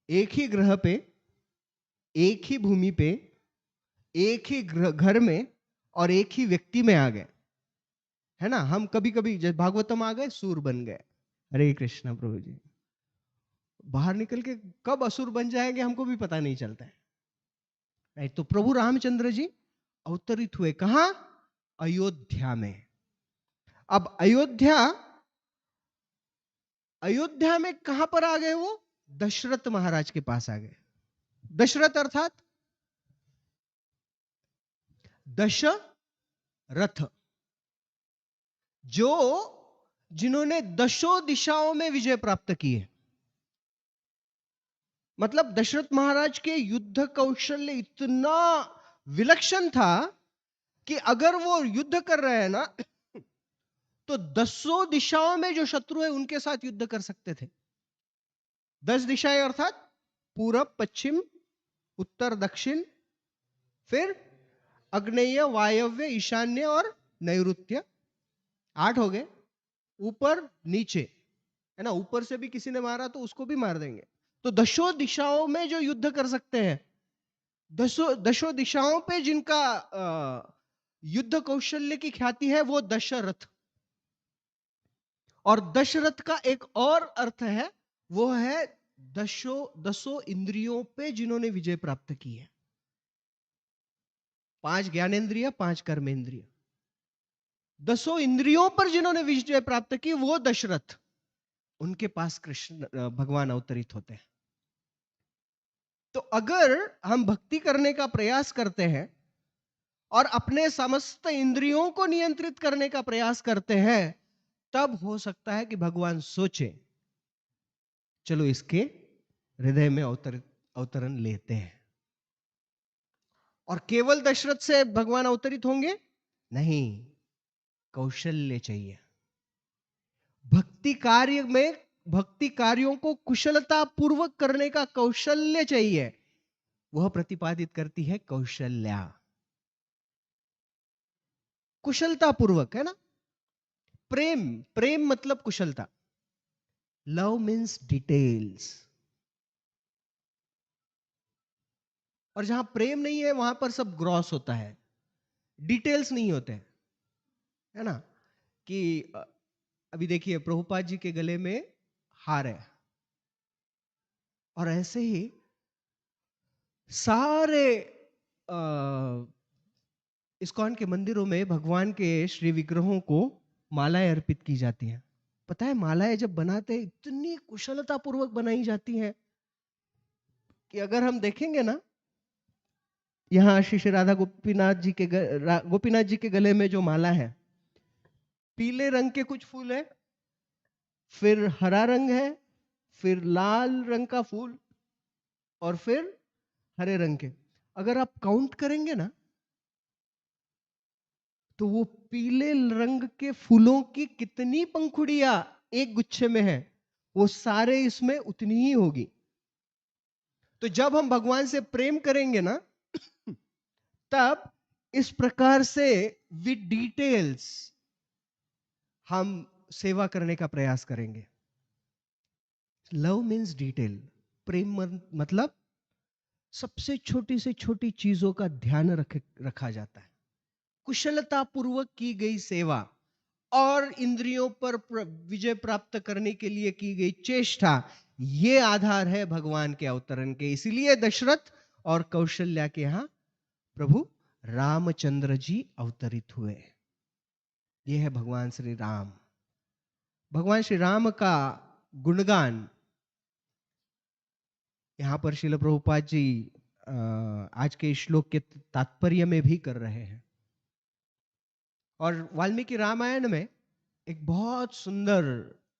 एक ही ग्रह पे, एक ही भूमि पे, एक ही घर में और एक ही व्यक्ति में आ गए, है ना। हम कभी कभी जब भागवतम आ गए सूर बन गए, हरे कृष्णा प्रभु जी। बाहर निकल के कब असुर बन जाएंगे हमको भी पता नहीं चलता है, राइट। तो प्रभु रामचंद्र जी अवतरित हुए कहां? अयोध्या में। अब अयोध्या, अयोध्या में कहां पर आ गए वो? दशरथ महाराज के पास आ गए। दशरथ अर्थात दशरथ, जो जिन्होंने दशों दिशाओं में विजय प्राप्त की है। मतलब दशरथ महाराज के युद्ध कौशल्य इतना विलक्षण था कि अगर वो युद्ध कर रहे हैं ना तो दसों दिशाओं में जो शत्रु है उनके साथ युद्ध कर सकते थे। 10 दिशाएं अर्थात पूरब, पश्चिम, उत्तर, दक्षिण, फिर अग्नेय, वायव्य, ईशान्य और नैऋत्य। 8 हो गए। ऊपर नीचे, है ना, ऊपर से भी किसी ने मारा तो उसको भी मार देंगे। तो दसों दिशाओं में जो युद्ध कर सकते हैं, दसों दिशाओं पे जिनका युद्ध कौशल्य की ख्याति है, वो दशरथ। और दशरथ का एक और अर्थ है, वो है दसों इंद्रियों पे जिन्होंने विजय प्राप्त की है। 5 ज्ञानेंद्रिय, 5 कर्मेंद्रिय, दसों इंद्रियों पर जिन्होंने विजय प्राप्त की, वो दशरथ, उनके पास कृष्ण भगवान अवतरित होते हैं। तो अगर हम भक्ति करने का प्रयास करते हैं और अपने समस्त इंद्रियों को नियंत्रित करने का प्रयास करते हैं, तब हो सकता है कि भगवान सोचे चलो इसके हृदय में अवतरण लेते हैं। और केवल दशरथ से भगवान अवतरित होंगे नहीं, कौशल्य चाहिए। भक्ति कार्य में, भक्ति कार्यों को कुशलता पूर्वक करने का कौशल्य चाहिए। वह प्रतिपादित करती है कौशल्या। कुशलता पूर्वक, है ना। प्रेम, प्रेम मतलब कुशलता। Love means details. और जहां प्रेम नहीं है वहां पर सब ग्रॉस होता है, डिटेल्स नहीं होते, है ना। कि अभी देखिए प्रभुपाद जी के गले में हार है, और ऐसे ही सारे इस्कॉन के मंदिरों में भगवान के श्री विग्रहों को मालाएं अर्पित की जाती हैं। पता है मालाएं जब बनाते हैं इतनी कुशलता पूर्वक बनाई जाती हैं कि अगर हम देखेंगे ना, यहाँ श्री श्री राधा गोपीनाथ जी के गोपीनाथ जी के गले में जो माला है, पीले रंग के कुछ फूल है, फिर हरा रंग है, फिर लाल रंग का फूल, और फिर हरे रंग के। अगर आप काउंट करेंगे ना तो वो पीले रंग के फूलों की कितनी पंखुड़ियां एक गुच्छे में है, वो सारे इसमें उतनी ही होगी। तो जब हम भगवान से प्रेम करेंगे ना, तब इस प्रकार से विद डिटेल्स हम सेवा करने का प्रयास करेंगे। Love means detail. प्रेम मतलब सबसे छोटी से छोटी चीजों का ध्यान रखा जाता है। कुशलता पूर्वक की गई सेवा और इंद्रियों पर विजय प्राप्त करने के लिए की गई चेष्टा, ये आधार है भगवान के अवतरण के। इसीलिए दशरथ और कौशल्या के यहां प्रभु रामचंद्र जी अवतरित हुए। यह है भगवान श्री राम। भगवान श्री राम का गुणगान यहां पर श्रील प्रभुपाद जी आज के श्लोक के तात्पर्य में भी कर रहे हैं। और वाल्मीकि रामायण में एक बहुत सुंदर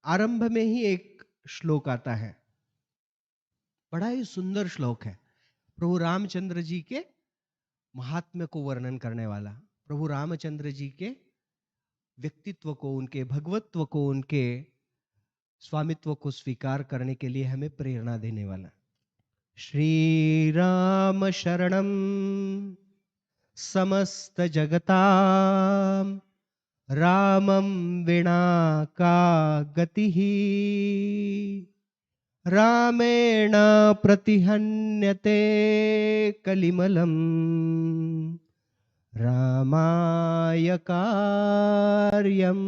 आरंभ में ही एक श्लोक आता है, बड़ा ही सुंदर श्लोक है, प्रभु रामचंद्र जी के महात्म्य को वर्णन करने वाला। प्रभु रामचंद्र जी के व्यक्तित्व को, उनके भगवत्व को, उनके स्वामित्व को स्वीकार करने के लिए हमें प्रेरणा देने वाला। श्री राम शरणम समस्त जगताम रामं विना का गतिः रामेण प्रतिहन्यते कलिमलं रामाय कार्यं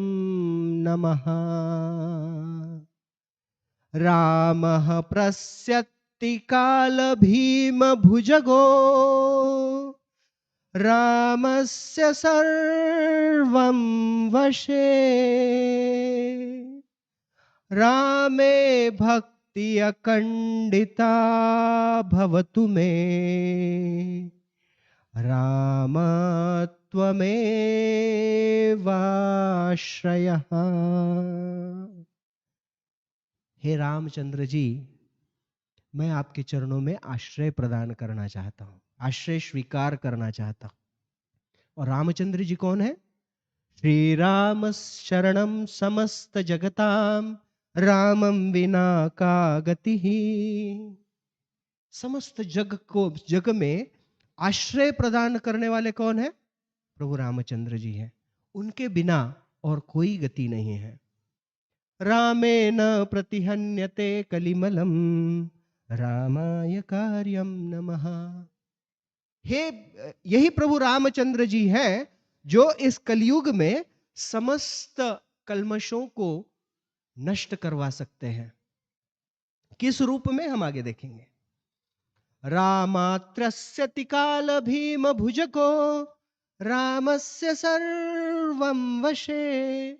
नमः। रामः प्रस्यत्ति कालभीमभुजगो रामस्य सर्वं वशे रामे भक्ति अखंडिता भवतु मे रामत्वमेवाश्रयः। हे रामचंद्र जी, मैं आपके चरणों में आश्रय प्रदान करना चाहता हूं, आश्रय स्वीकार करना चाहता हूं। और रामचंद्र जी कौन है? श्री राम शरणम समस्त जगताम रामम विना का गति ही। समस्त जग में आश्रय प्रदान करने वाले कौन है? प्रभु रामचंद्र जी हैं। उनके बिना और कोई गति नहीं है। रामेण प्रतिहन्यते कलिमलम रामाय कार्यम नमः। हे, यही प्रभु रामचंद्र जी हैं जो इस कलयुग में समस्त कल्मशों को नष्ट करवा सकते हैं। किस रूप में, हम आगे देखेंगे। रामात्रस्यति काल भीम भुजको रामस्य सर्वं वशे।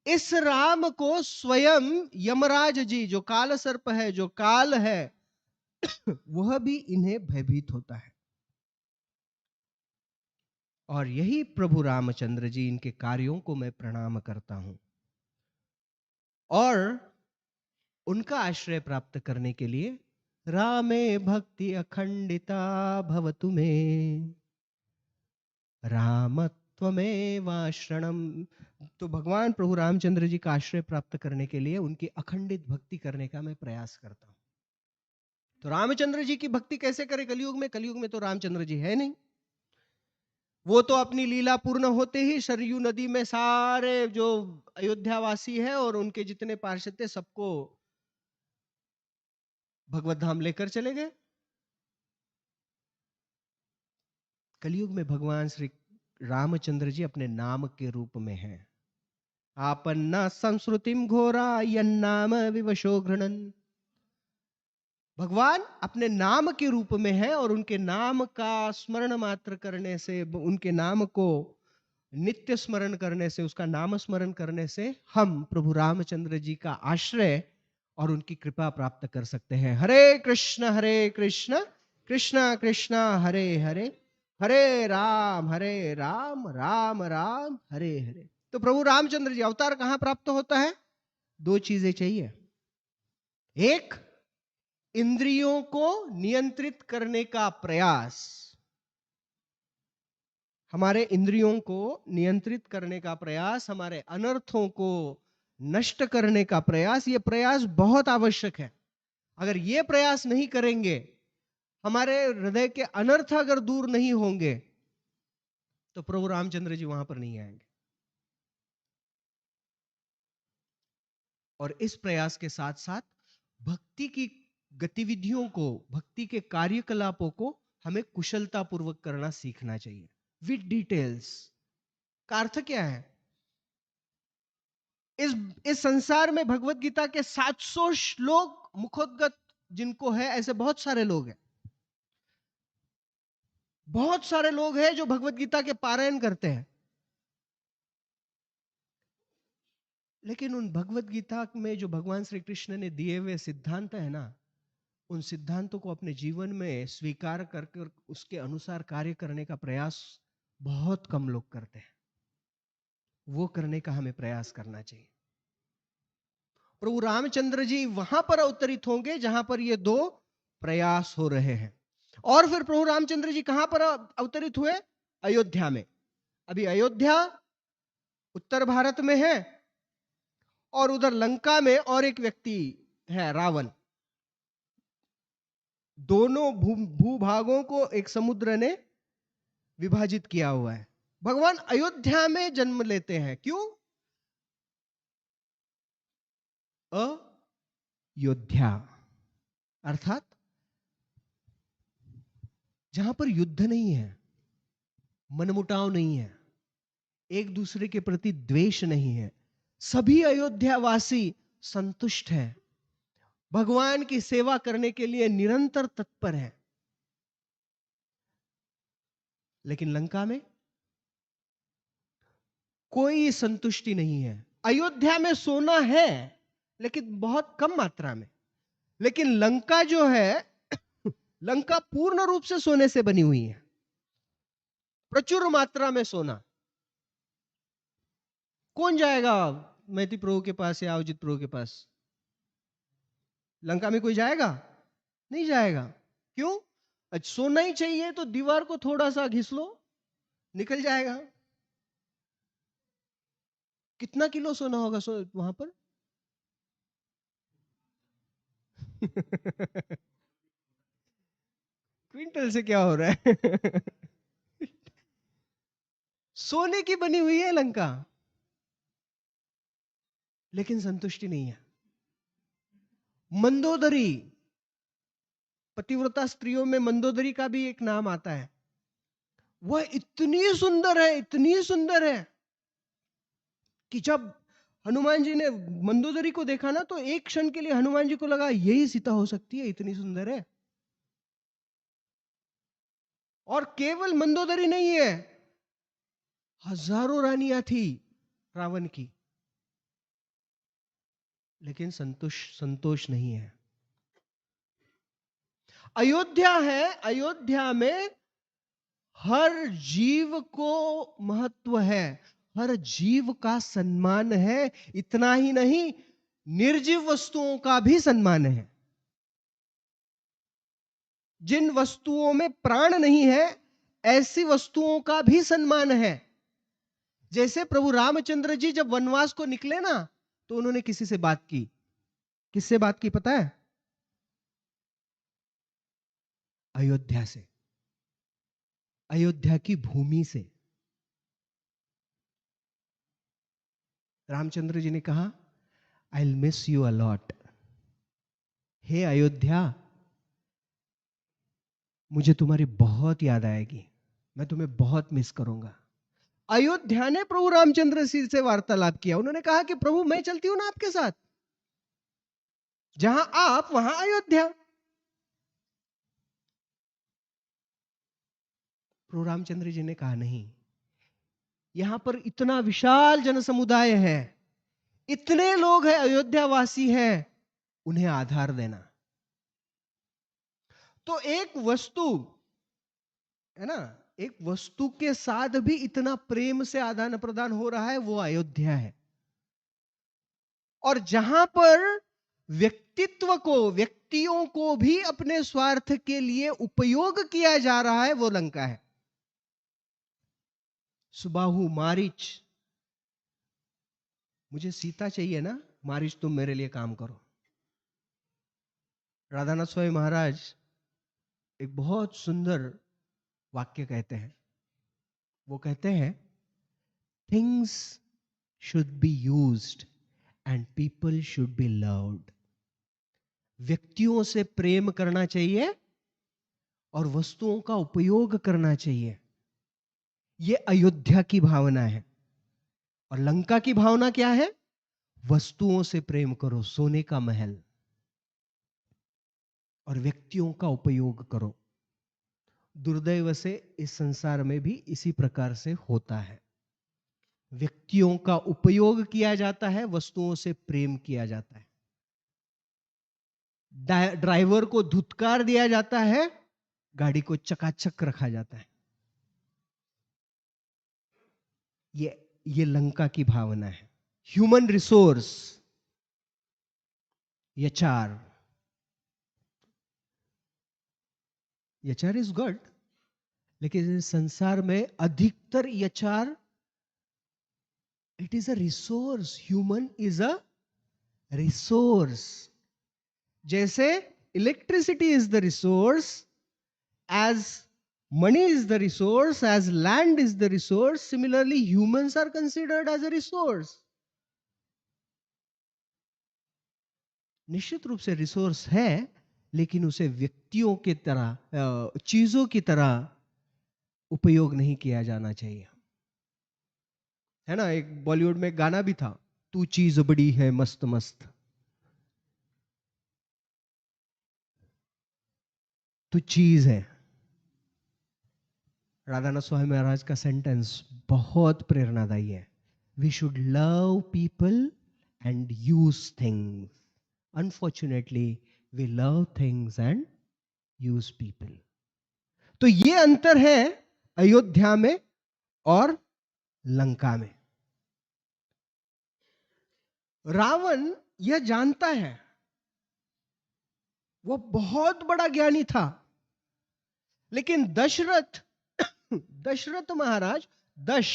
इस राम को स्वयं यमराज जी, जो काल सर्प है, जो काल है, वह भी इन्हें भयभीत होता है। और यही प्रभु रामचंद्र जी, इनके कार्यों को मैं प्रणाम करता हूं। और उनका आश्रय प्राप्त करने के लिए रामे भक्ति अखंडिता भवतु मे रामत्वमेवाश्रणम। तो भगवान प्रभु रामचंद्र जी का आश्रय प्राप्त करने के लिए उनकी अखंडित भक्ति करने का मैं प्रयास करता हूं। तो रामचंद्र जी की भक्ति कैसे करें कलयुग में? कलयुग में तो रामचंद्र जी है नहीं। वो तो अपनी लीला पूर्ण होते ही सरयू नदी में सारे जो अयोध्यावासी है और उनके जितने पार्षद थे सबको भगवत धाम लेकर चले गए। कलयुग में भगवान श्री रामचंद्र जी अपने नाम के रूप में हैं। आपन्ना संस्कृतिम घोरा यन्नाम विवशो घृणन। भगवान अपने नाम के रूप में है और उनके नाम का स्मरण मात्र करने से, उनके नाम को नित्य स्मरण करने से, उसका नाम स्मरण करने से हम प्रभु रामचंद्र जी का आश्रय और उनकी कृपा प्राप्त कर सकते हैं। हरे कृष्ण कृष्ण कृष्ण हरे हरे, हरे राम राम राम हरे हरे। तो प्रभु रामचंद्र जी अवतार कहां प्राप्त होता है? दो चीजें चाहिए। एक, इंद्रियों को नियंत्रित करने का प्रयास, हमारे इंद्रियों को नियंत्रित करने का प्रयास, हमारे अनर्थों को नष्ट करने का प्रयास, ये प्रयास बहुत आवश्यक है। अगर ये प्रयास नहीं करेंगे, हमारे हृदय के अनर्थ अगर दूर नहीं होंगे, तो प्रभु रामचंद्र जी वहां पर नहीं आएंगे। और इस प्रयास के साथ साथ भक्ति की गतिविधियों को, भक्ति के कार्यकलापों को हमें कुशलता पूर्वक करना सीखना चाहिए, विद डिटेल्स। का अर्थ क्या है? इस संसार में भगवत गीता के 700 श्लोक मुखोद्गत जिनको है, ऐसे बहुत सारे लोग हैं। बहुत सारे लोग हैं जो भगवत गीता के पारायण करते हैं, लेकिन उन भगवत गीता में जो भगवान श्री कृष्ण ने दिए हुए सिद्धांत है ना, उन सिद्धांतों को अपने जीवन में स्वीकार कर उसके अनुसार कार्य करने का प्रयास बहुत कम लोग करते हैं। वो करने का हमें प्रयास करना चाहिए। प्रभु रामचंद्र जी वहां पर अवतरित होंगे जहां पर ये दो प्रयास हो रहे हैं। और फिर प्रभु रामचंद्र जी कहां पर अवतरित हुए? अयोध्या में। अभी अयोध्या उत्तर भारत में है और उधर लंका में और एक व्यक्ति है, रावण। दोनों भूभागों को एक समुद्र ने विभाजित किया हुआ है। भगवान अयोध्या में जन्म लेते हैं। क्यों? अयोध्या अर्थात जहां पर युद्ध नहीं है, मनमुटाव नहीं है, एक दूसरे के प्रति द्वेष नहीं है, सभी अयोध्यावासी संतुष्ट हैं, भगवान की सेवा करने के लिए निरंतर तत्पर है। लेकिन लंका में कोई संतुष्टि नहीं है। अयोध्या में सोना है लेकिन बहुत कम मात्रा में, लेकिन लंका जो है लंका पूर्ण रूप से सोने से बनी हुई है, प्रचुर मात्रा में सोना। कौन जाएगा मैती प्रभु के पास या अवजित प्रभु के पास? लंका में कोई जाएगा? नहीं जाएगा। क्यों? सोना ही चाहिए तो दीवार को थोड़ा सा घिस लो, निकल जाएगा। कितना किलो सोना होगा वहां पर? क्विंटल से क्या हो रहा है? सोने की बनी हुई है लंका, लेकिन संतुष्टि नहीं है। मंदोदरी, पतिव्रता स्त्रियों में मंदोदरी का भी एक नाम आता है। वह इतनी सुंदर है, इतनी सुंदर है कि जब हनुमान जी ने मंदोदरी को देखा ना, तो एक क्षण के लिए हनुमान जी को लगा यही सीता हो सकती है, इतनी सुंदर है। और केवल मंदोदरी नहीं है, हजारों रानियां थी रावण की, लेकिन संतोष नहीं है। अयोध्या है, अयोध्या में हर जीव को महत्व है, हर जीव का सम्मान है। इतना ही नहीं, निर्जीव वस्तुओं का भी सम्मान है। जिन वस्तुओं में प्राण नहीं है ऐसी वस्तुओं का भी सम्मान है। जैसे प्रभु रामचंद्र जी जब वनवास को निकले ना, तो उन्होंने किसी से बात की। किससे बात की पता है? अयोध्या से, अयोध्या की भूमि से। रामचंद्र जी ने कहा, I will miss you a lot. हे अयोध्या, मुझे तुम्हारी बहुत याद आएगी, मैं तुम्हें बहुत मिस करूंगा। अयोध्या ने प्रभु रामचंद्र जी से वार्तालाप किया। उन्होंने कहा कि प्रभु मैं चलती हूं ना आपके साथ, जहां आप वहां अयोध्या। प्रभु रामचंद्र जी ने कहा नहीं, यहां पर इतना विशाल जन समुदाय है, इतने लोग हैं, अयोध्या वासी हैं, उन्हें आधार देना। तो एक वस्तु है ना, एक वस्तु के साथ भी इतना प्रेम से आदान प्रदान हो रहा है, वो अयोध्या है। और जहां पर व्यक्तित्व को, व्यक्तियों को भी अपने स्वार्थ के लिए उपयोग किया जा रहा है, वो लंका है। सुबाहु मारीच, मुझे सीता चाहिए ना, मारीच तुम मेरे लिए काम करो। राधानाथ स्वामी महाराज एक बहुत सुंदर वाक्य कहते हैं। वो कहते हैं, things should be used and people should be loved. व्यक्तियों से प्रेम करना चाहिए और वस्तुओं का उपयोग करना चाहिए। यह अयोध्या की भावना है। और लंका की भावना क्या है? वस्तुओं से प्रेम करो, सोने का महल, और व्यक्तियों का उपयोग करो। दुर्दैव से इस संसार में भी इसी प्रकार से होता है। व्यक्तियों का उपयोग किया जाता है, वस्तुओं से प्रेम किया जाता है। ड्राइवर को धुतकार दिया जाता है, गाड़ी को चकाचक रखा जाता है। ये लंका की भावना है। ह्यूमन रिसोर्स, यचार, यचार इज गुड, लेकिन इस संसार में अधिकतर यचार, it is a resource. Human is a resource. जैसे electricity is the resource, as money is the resource, as land is the resource, similarly humans are considered as a resource. निश्चित रूप से रिसोर्स है, लेकिन उसे व्यक्तियों की तरह, चीजों की तरह उपयोग नहीं किया जाना चाहिए। है ना, एक बॉलीवुड में गाना भी था, तू चीज बड़ी है मस्त मस्त, तू चीज है। राधानाथ स्वामी महाराज का सेंटेंस बहुत प्रेरणादायी है। We should love people and use things. Unfortunately we love things and use people. तो ये अंतर है अयोध्या में और लंका में। रावण यह जानता है, वो बहुत बड़ा ज्ञानी था, लेकिन दशरथ दशरथ महाराज, दश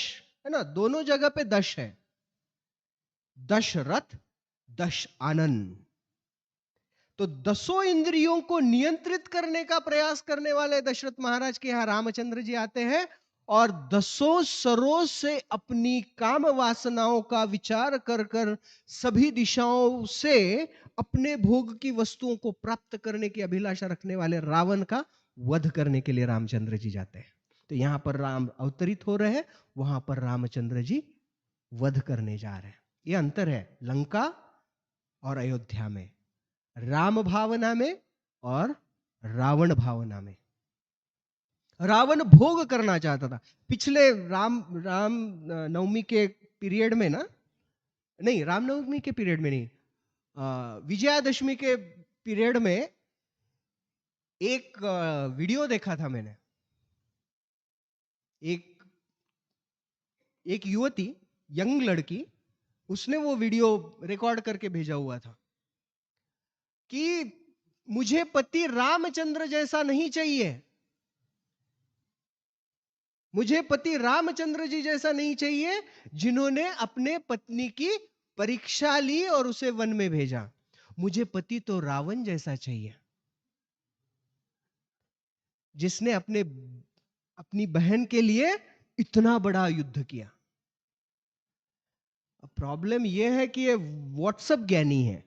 है ना, दोनों जगह पे दश है, दशरथ, दश आनंद। तो दसों इंद्रियों को नियंत्रित करने का प्रयास करने वाले दशरथ महाराज के यहां रामचंद्र जी आते हैं और दसों सरों से अपनी काम वासनाओं का विचार कर कर सभी दिशाओं से अपने भोग की वस्तुओं को प्राप्त करने की अभिलाषा रखने वाले रावण का वध करने के लिए रामचंद्र जी जाते हैं। तो यहां पर राम अवतरित हो रहे हैं, वहां पर रामचंद्र जी वध करने जा रहे हैं। यह अंतर है लंका और अयोध्या में, राम भावना में और रावण भावना में। रावण भोग करना चाहता था। पिछले राम नवमी के पीरियड में ना, नहीं रामनवमी के पीरियड में नहीं, विजयादशमी के पीरियड में एक वीडियो देखा था मैंने। एक युवती, यंग लड़की, उसने वो वीडियो रिकॉर्ड करके भेजा हुआ था कि मुझे पति रामचंद्र जैसा नहीं चाहिए, मुझे पति रामचंद्र जी जैसा नहीं चाहिए, जिन्होंने अपने पत्नी की परीक्षा ली और उसे वन में भेजा। मुझे पति तो रावण जैसा चाहिए, जिसने अपनी बहन के लिए इतना बड़ा युद्ध किया। प्रॉब्लम यह है कि ये व्हाट्सएप ज्ञानी है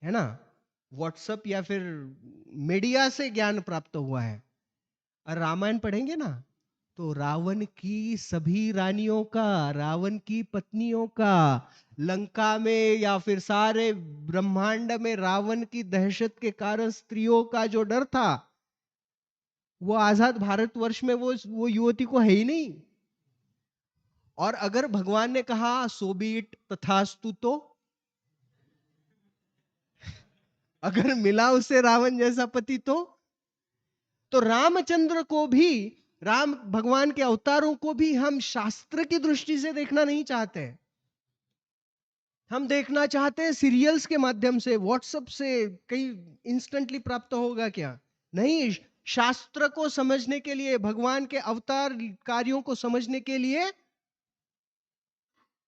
ना, व्हाट्सएप या फिर मीडिया से ज्ञान प्राप्त हुआ है। और रामायण पढ़ेंगे ना, तो रावण की सभी रानियों का, रावण की पत्नियों का, लंका में या फिर सारे ब्रह्मांड में रावण की दहशत के कारण स्त्रियों का जो डर था, वो आजाद भारतवर्ष में वो युवती को है ही नहीं। और अगर भगवान ने कहा सो बी इट तथास्तु, अगर मिला उसे रावण जैसा पति, तो रामचंद्र को भी, राम भगवान के अवतारों को भी हम शास्त्र की दृष्टि से देखना नहीं चाहते। हम देखना चाहते हैं सीरियल्स के माध्यम से, व्हाट्सएप से कहीं इंस्टेंटली प्राप्त होगा क्या? नहीं, शास्त्र को समझने के लिए, भगवान के अवतार कार्यों को समझने के लिए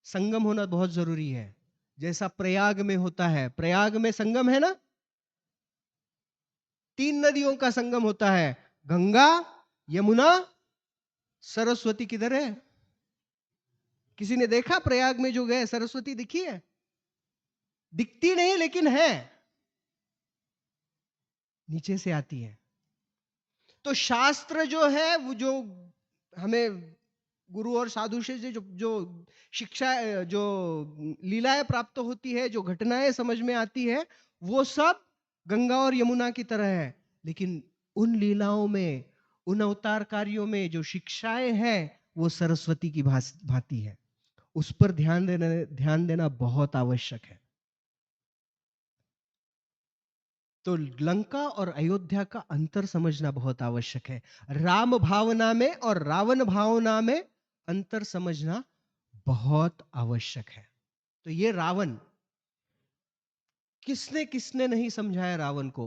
संगम होना बहुत जरूरी है। जैसा प्रयाग में होता है, प्रयाग में संगम है ना, 3 नदियों का संगम होता है, गंगा, यमुना, सरस्वती। किधर है? किसी ने देखा प्रयाग में जो गए, सरस्वती दिखी है? दिखती नहीं, लेकिन है, नीचे से आती है। तो शास्त्र जो है, वो जो हमें गुरु और साधु से जो जो शिक्षा, जो लीलाएं प्राप्त होती है, जो घटनाएं समझ में आती है, वो सब गंगा और यमुना की तरह है। लेकिन उन लीलाओं में, उन अवतार कार्यों में जो शिक्षाएं हैं, वो सरस्वती की भांति है। उस पर ध्यान देना बहुत आवश्यक है। तो लंका और अयोध्या का अंतर समझना बहुत आवश्यक है। राम भावना में और रावण भावना में अंतर समझना बहुत आवश्यक है। तो ये रावण, किसने किसने नहीं समझाया रावण को,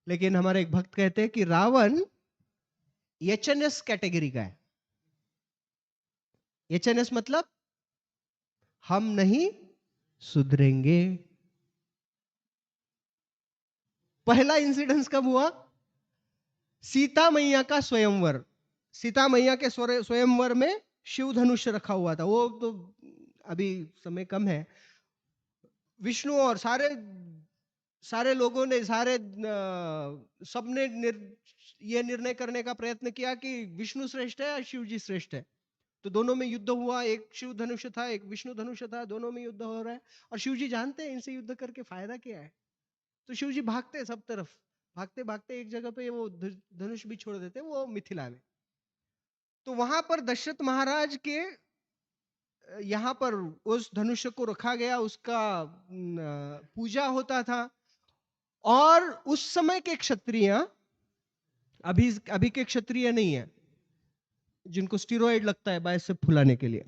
लेकिन हमारे एक भक्त कहते हैं कि रावण एचएनएस कैटेगरी का है। एचएनएस मतलब हम नहीं सुधरेंगे। पहला इंसिडेंस कब हुआ? सीता मैया का स्वयंवर। सीता मैया के स्वयंवर में शिव धनुष रखा हुआ था। वो तो अभी समय कम है। विष्णु और सारे सारे लोगों ने, सारे सबने ये निर्णय करने का प्रयत्न किया कि विष्णु श्रेष्ठ है या शिव जी श्रेष्ठ है। तो दोनों में युद्ध हुआ, एक शिव धनुष था, एक विष्णु धनुष था, दोनों में युद्ध हो रहा है। और शिव जी जानते हैं इनसे युद्ध करके फायदा क्या है, तो शिव जी भागते हैं सब तरफ। भागते भागते एक जगह पे वो धनुष भी छोड़ देते, वो मिथिला में। तो वहां पर दशरथ महाराज के यहाँ पर उस धनुष्य को रखा गया, उसका पूजा होता था। और उस समय के क्षत्रिय, अभी अभी के क्षत्रिय नहीं है जिनको स्टीरोइड लगता है बाइसेप फुलाने के लिए,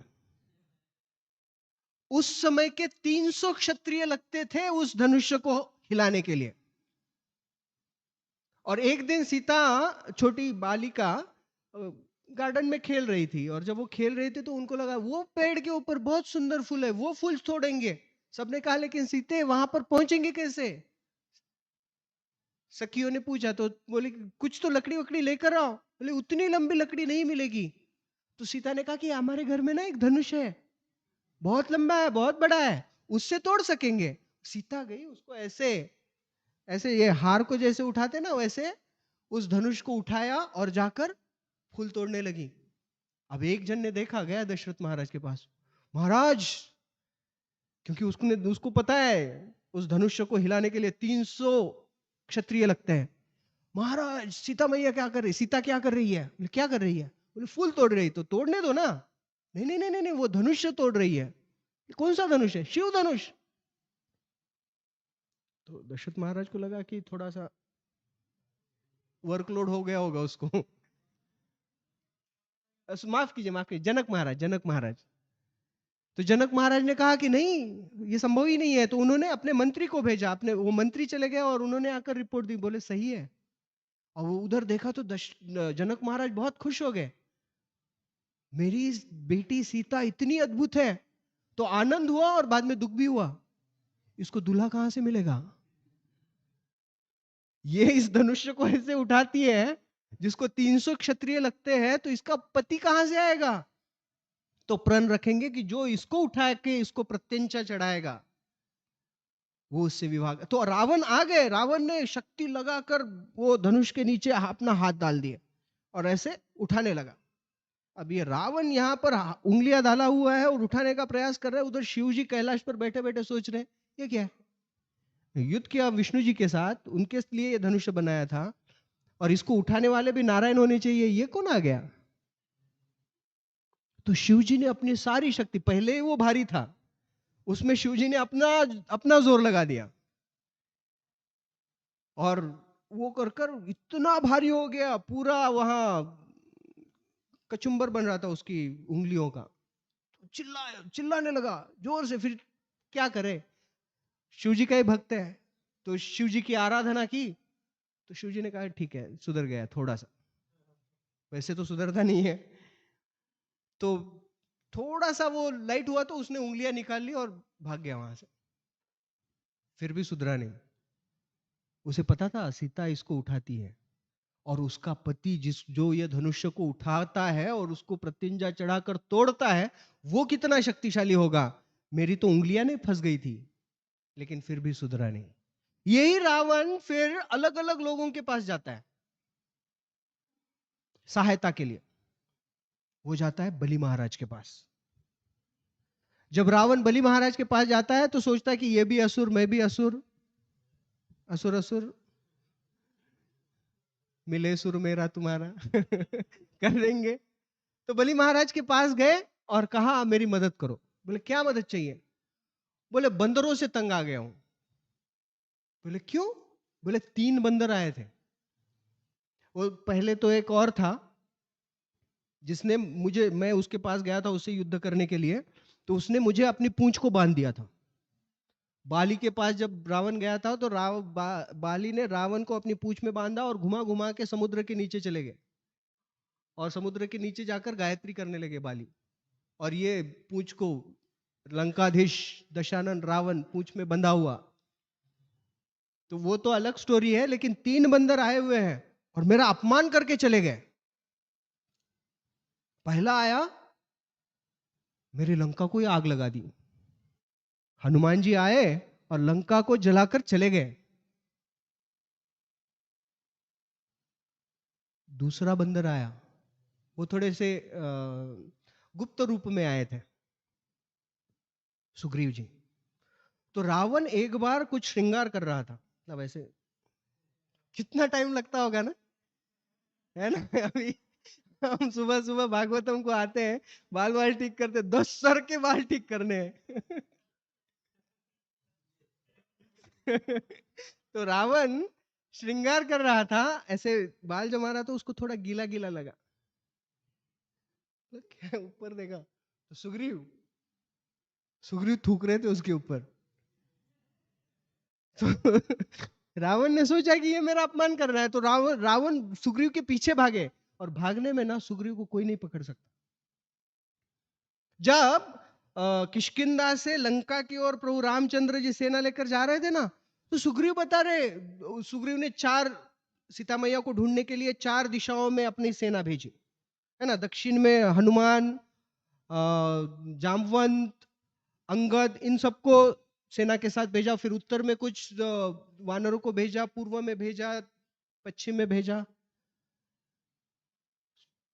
उस समय के 300 क्षत्रिय लगते थे उस धनुष्य को हिलाने के लिए। और एक दिन सीता, छोटी बालिका, गार्डन में खेल रही थी, और जब वो खेल रही थी तो उनको लगा वो पेड़ के ऊपर बहुत सुंदर फूल है, वो फूल तोड़ेंगे। सबने कहा लेकिन सीते वहां पर पहुंचेंगे कैसे? सखियों ने पूछा तो बोले कुछ तो लकड़ी वकड़ी लेकर आओ। बोले उतनी लंबी लकड़ी नहीं मिलेगी। तो सीता ने कहा कि हमारे घर में ना एक धनुष है, बहुत लंबा है, बहुत बड़ा है, उससे तोड़ सकेंगे। सीता गई, उसको ऐसे ऐसे ये हार को जैसे उठाते ना, वैसे उस धनुष को उठाया और जाकर फूल तोड़ने लगी। अब एक जन ने देखा, गया दशरथ महाराज के पास, महाराज, क्योंकि उसको पता है उस धनुष्य को हिलाने के लिए 300 क्षत्रिय लगते हैं। महाराज, सीता मैया क्या कर रही, सीता क्या कर रही है? बोले क्या कर रही है? बोले फूल तोड़ रही। तो तोड़ने दो ना। नहीं नहीं नहीं नहीं, वो धनुष्य तोड़ रही है। कौन सा धनुष है? शिव धनुष। तो दशरथ महाराज को लगा कि थोड़ा सा वर्कलोड हो गया होगा उसको। माफ कीजिए, माफ कीजिए, जनक महाराज, जनक महाराज। तो जनक महाराज ने कहा कि नहीं, ये संभव ही नहीं है। तो उन्होंने अपने मंत्री को भेजा, अपने वो मंत्री चले गए और उन्होंने आकर रिपोर्ट दी, बोले सही है। और वो उधर देखा तो जनक महाराज बहुत खुश हो गए, मेरी बेटी सीता इतनी अद्भुत है। तो आनंद हुआ और बाद में दुख भी हुआ, इसको दूल्हा कहां से मिलेगा? ये इस धनुष्य को ऐसे उठाती है, जिसको 300 क्षत्रिय लगते हैं, तो इसका पति कहां से आएगा? तो प्रण रखेंगे कि जो इसको उठा के इसको प्रत्यंचा चढ़ाएगा वो उससे विवाह। तो रावण आ गए, रावण ने शक्ति लगाकर वो धनुष के नीचे अपना हाथ डाल दिए और ऐसे उठाने लगा। अब ये रावण यहाँ पर उंगलियां डाला हुआ है और उठाने का प्रयास कर रहा है, उधर शिव जी कैलाश पर बैठे बैठे सोच रहे हैं ये क्या है। युद्ध किया विष्णु जी के साथ, उनके लिए ये धनुष्य बनाया था और इसको उठाने वाले भी नारायण होने चाहिए, ये कौन आ गया? तो शिव जी ने अपनी सारी शक्ति, पहले वो भारी था, उसमें शिव जी ने अपना अपना जोर लगा दिया और वो कर कर इतना भारी हो गया, पूरा वहां कचुंबर बन रहा था उसकी उंगलियों का। चिल्लाने लगा जोर से। फिर क्या करे, शिव जी का ही भक्त है, तो शिव जी की आराधना की। तो शिव जी ने कहा ठीक है, सुधर गया थोड़ा सा, वैसे तो सुधरता नहीं है। तो थोड़ा सा वो लाइट हुआ तो उसने उंगलियां निकाल ली और भाग गया वहां से। फिर भी सुधरा नहीं। उसे पता था सीता इसको उठाती है और उसका पति जिस जो ये धनुष्य को उठाता है और उसको प्रत्यंजा चढ़ाकर तोड़ता है, वो कितना शक्तिशाली होगा। मेरी तो उंगलियां नहीं फंस गई थी, लेकिन फिर भी सुधरा नहीं। यही रावण फिर अलग अलग लोगों के पास जाता है सहायता के लिए। वो जाता है बलि महाराज के पास। जब रावण बलि महाराज के पास जाता है तो सोचता है कि ये भी असुर, मैं भी असुर, असुर असुर मिले सुर मेरा तुम्हारा कर देंगे। तो बलि महाराज के पास गए और कहा मेरी मदद करो। बोले क्या मदद चाहिए? बोले बंदरों से तंग आ गया हूं। बोले क्यों? बोले 3 बंदर आए थे। वो पहले तो एक और था जिसने मुझे, मैं उसके पास गया था उससे युद्ध करने के लिए, तो उसने मुझे अपनी पूंछ को बांध दिया था। बाली के पास जब रावण गया था तो बाली ने रावण को अपनी पूंछ में बांधा और घुमा घुमा के समुद्र के नीचे चले गए और समुद्र के नीचे जाकर गायत्री करने लगे बाली। और ये पूंछ को लंकाधीश दशानन रावण पूंछ में बंधा हुआ। तो वो तो अलग स्टोरी है, लेकिन 3 बंदर आए हुए हैं और मेरा अपमान करके चले गए। पहला आया, मेरी लंका को ही आग लगा दी। हनुमान जी आए और लंका को जलाकर चले गए। दूसरा बंदर आया, वो थोड़े से गुप्त रूप में आए थे, सुग्रीव जी। तो रावण एक बार कुछ श्रृंगार कर रहा था, मतलब ऐसे, कितना टाइम लगता होगा ना, है ना। अभी हम सुबह सुबह भागवतम को आते हैं, बाल बाल ठीक करते, 10 सर के बाल ठीक करने हैं। तो रावण श्रृंगार कर रहा था, ऐसे बाल जमा रहा था, उसको थोड़ा गीला गीला लगा, तो क्या ऊपर देखा तो सुग्रीव सुग्रीव थूक रहे थे उसके ऊपर। तो रावण ने सोचा कि ये मेरा अपमान कर रहा है, तो रावण रावण सुग्रीव के पीछे भागे और भागने में ना सुग्रीव को कोई नहीं पकड़ सकता। जब किष्किंधा से लंका की ओर प्रभु रामचंद्र जी सेना लेकर जा रहे थे ना, तो सुग्रीव बता रहे, सुग्रीव ने 4 सीता मैया को ढूंढने के लिए 4 दिशाओं में अपनी सेना भेजी, है ना। दक्षिण में हनुमान, जामवंत, अंगद, इन सबको सेना के साथ भेजा। फिर उत्तर में कुछ वानरों को भेजा, पूर्व में भेजा, पश्चिम में भेजा।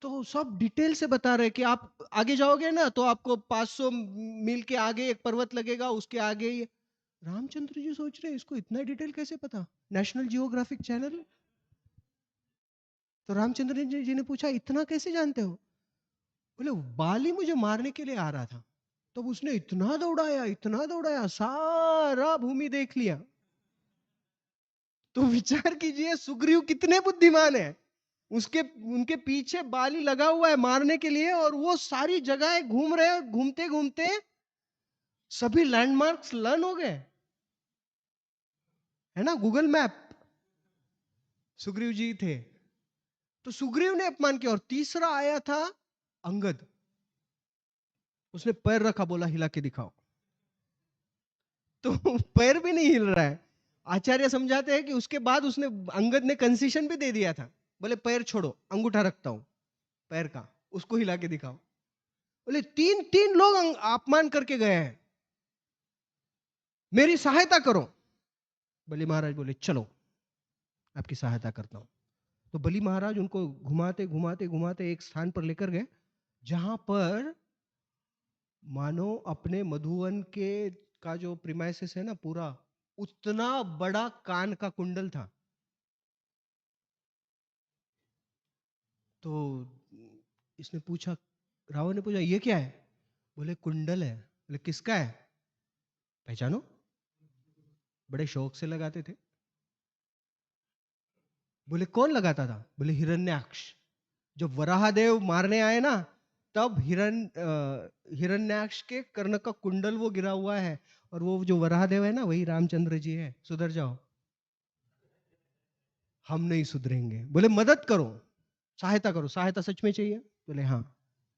तो सब डिटेल से बता रहे कि आप आगे जाओगे ना तो आपको 500 मील के आगे एक पर्वत लगेगा, उसके आगे ये। रामचंद्र जी सोच रहे इसको इतना डिटेल कैसे पता, नेशनल जियोग्राफिक चैनल। तो रामचंद्र जी ने पूछा इतना कैसे जानते हो? बोले बाली मुझे मारने के लिए आ रहा था, तब उसने इतना दौड़ाया, सारा भूमि देख लिया। तो विचार कीजिए सुग्रीव कितने बुद्धिमान है। उसके उनके पीछे बाली लगा हुआ है मारने के लिए, और वो सारी जगह घूम रहे हैं, घूमते घूमते सभी लैंडमार्क्स लर्न हो गए, है ना? गूगल मैप सुग्रीव जी थे, तो सुग्रीव ने अपमान किया। और तीसरा आया था अंगद, उसने पैर रखा, बोला हिला के दिखाओ, तो पैर भी नहीं हिल रहा है। आचार्य समझाते हैं कि उसके बाद उसने, अंगद ने कंसेशन भी दे दिया था, बोले पैर छोड़ो, अंगूठा रखता हूं पैर का, उसको हिला के दिखाओ। बोले तीन तीन लोग अपमान करके गए हैं, मेरी सहायता करो। बलि महाराज बोले चलो आपकी सहायता करता हूं। तो बलि महाराज उनको घुमाते घुमाते घुमाते एक स्थान पर लेकर गए, जहां पर मानो अपने मधुवन के का जो प्रीमाइसिस है ना पूरा, उतना बड़ा कान का कुंडल था। तो इसने पूछा, रावण ने पूछा ये क्या है? बोले कुंडल है। बोले किसका है, पहचानो? बड़े शौक से लगाते थे। बोले कौन लगाता था? बोले हिरण्याक्ष। जब वराहदेव मारने आए ना, तब हिरण्याक्ष के कर्ण का कुंडल वो गिरा हुआ है, और वो जो वराहदेव है ना वही रामचंद्र जी है। सुधर जाओ, हम नहीं सुधरेंगे। बोले मदद करो, सहायता करो। सहायता सच में चाहिए? बोले हाँ,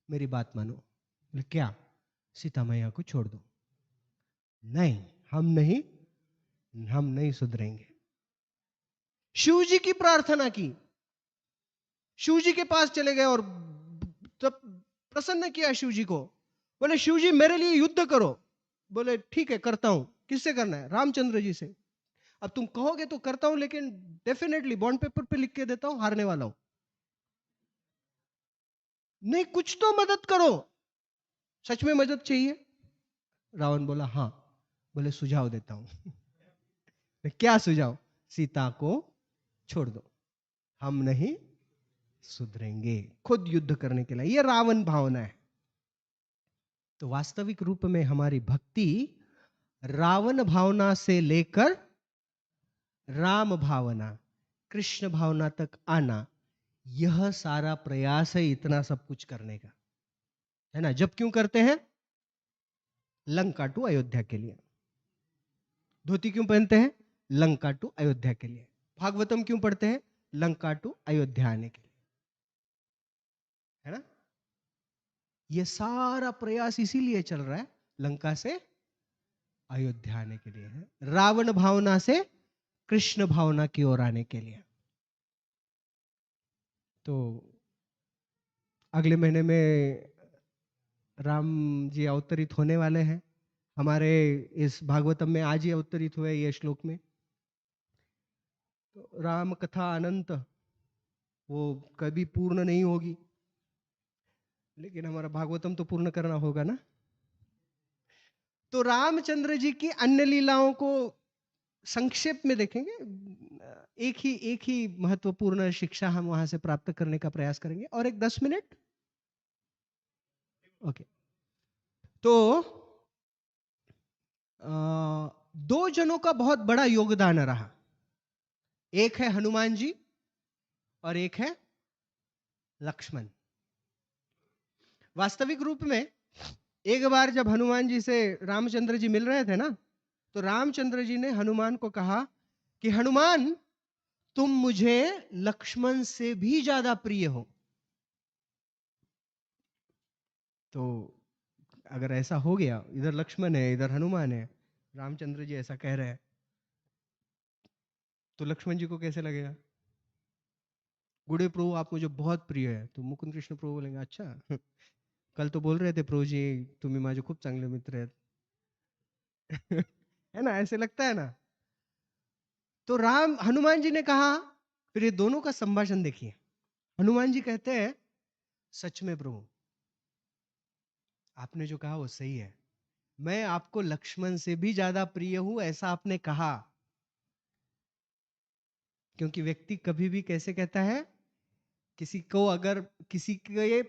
मेरी बात मानो। बोले क्या? सीता मैया को छोड़ दो। नहीं, हम नहीं, हम नहीं सुधरेंगे। शिव जी की प्रार्थना की, शिव जी के पास चले गए और तब प्रसन्न किया शिव जी को। बोले शिव जी मेरे लिए युद्ध करो। बोले ठीक है करता हूं। किससे करना है? रामचंद्र जी से। अब तुम कहोगे तो करता हूं, लेकिन डेफिनेटली बॉन्ड पेपर पे लिख के देता हूं हारने वाला हूं। नहीं, कुछ तो मदद करो, सच में मदद चाहिए? रावण बोला हाँ। बोले सुझाव देता हूं। क्या सुझाव? सीता को छोड़ दो, हम नहीं सुधरेंगे। खुद युद्ध करने के लिए, यह रावण भावना है। तो वास्तविक रूप में हमारी भक्ति रावण भावना से लेकर राम भावना, कृष्ण भावना तक आना, यह सारा प्रयास है इतना सब कुछ करने का, है ना? जब क्यों करते हैं? लंका टू अयोध्या के लिए। धोती क्यों पहनते हैं? लंका टू अयोध्या के लिए। भागवतम क्यों पढ़ते हैं? लंका टू अयोध्या आने के लिए, है ना? यह सारा प्रयास इसीलिए चल रहा है, लंका से अयोध्या आने के लिए है, रावण भावना से कृष्ण भावना की ओर आने के लिए। तो अगले महीने में राम जी अवतरित होने वाले हैं हमारे इस भागवतम में। आज ही अवतरित हुए ये श्लोक में। तो राम कथा अनंत, वो कभी पूर्ण नहीं होगी, लेकिन हमारा भागवतम तो पूर्ण करना होगा ना। तो रामचंद्र जी की अन्य लीलाओं को संक्षेप में देखेंगे। एक ही महत्वपूर्ण शिक्षा हम वहां से प्राप्त करने का प्रयास करेंगे। और एक 10 मिनट, ओके। तो दो जनों का बहुत बड़ा योगदान रहा। एक है हनुमान जी और एक है लक्ष्मण। वास्तविक रूप में एक बार जब हनुमान जी से रामचंद्र जी मिल रहे थे ना, तो रामचंद्र जी ने हनुमान को कहा कि हनुमान, तुम मुझे लक्ष्मण से भी ज्यादा प्रिय हो। तो अगर ऐसा हो गया, इधर लक्ष्मण है इधर हनुमान है, रामचंद्र जी ऐसा कह रहे हैं, तो लक्ष्मण जी को कैसे लगेगा? गुड़े प्रभु आप मुझे बहुत प्रिय है। तो मुकुंद कृष्ण प्रभु बोलेंगे अच्छा, कल तो बोल रहे थे प्रभु जी तुम्ही माझे खूप चांगले मित्र आहेत। है ना, ऐसे लगता है ना। तो हनुमान जी ने कहा, फिर ये दोनों का संभाषण देखिए। हनुमान जी कहते हैं सच में प्रभु, आपने जो कहा वो सही है, मैं आपको लक्ष्मण से भी ज्यादा प्रिय हूं, ऐसा आपने कहा। क्योंकि व्यक्ति कभी भी कैसे कहता है, किसी को अगर किसी के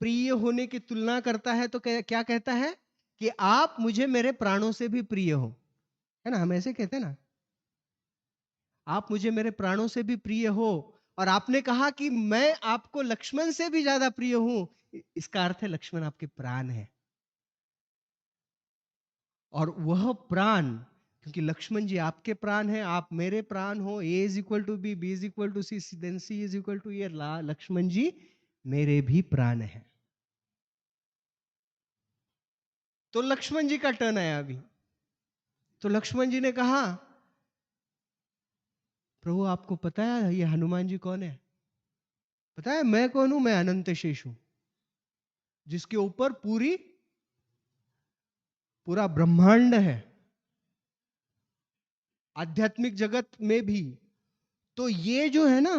प्रिय होने की तुलना करता है तो क्या कहता है कि आप मुझे मेरे प्राणों से भी प्रिय हो, है ना? हम ऐसे कहते हैं ना, आप मुझे मेरे प्राणों से भी प्रिय हो। और आपने कहा कि मैं आपको लक्ष्मण से भी ज्यादा प्रिय हूं, इसका अर्थ है लक्ष्मण आपके प्राण है। और वह प्राण, क्योंकि लक्ष्मण जी आपके प्राण हैं, आप मेरे प्राण हो, A is equal to B, B is equal to C, then C is equal to A, Lakshman ji मेरे भी प्राण हैं। तो लक्ष्मण जी का टर्न आया अभी। तो लक्ष्मण जी ने कहा, प्रभु आपको पता है ये हनुमान जी कौन है? पता है मैं कौन हूं? मैं अनंत शेष हूं, जिसके ऊपर पूरा ब्रह्मांड है, आध्यात्मिक जगत में भी। तो ये जो है ना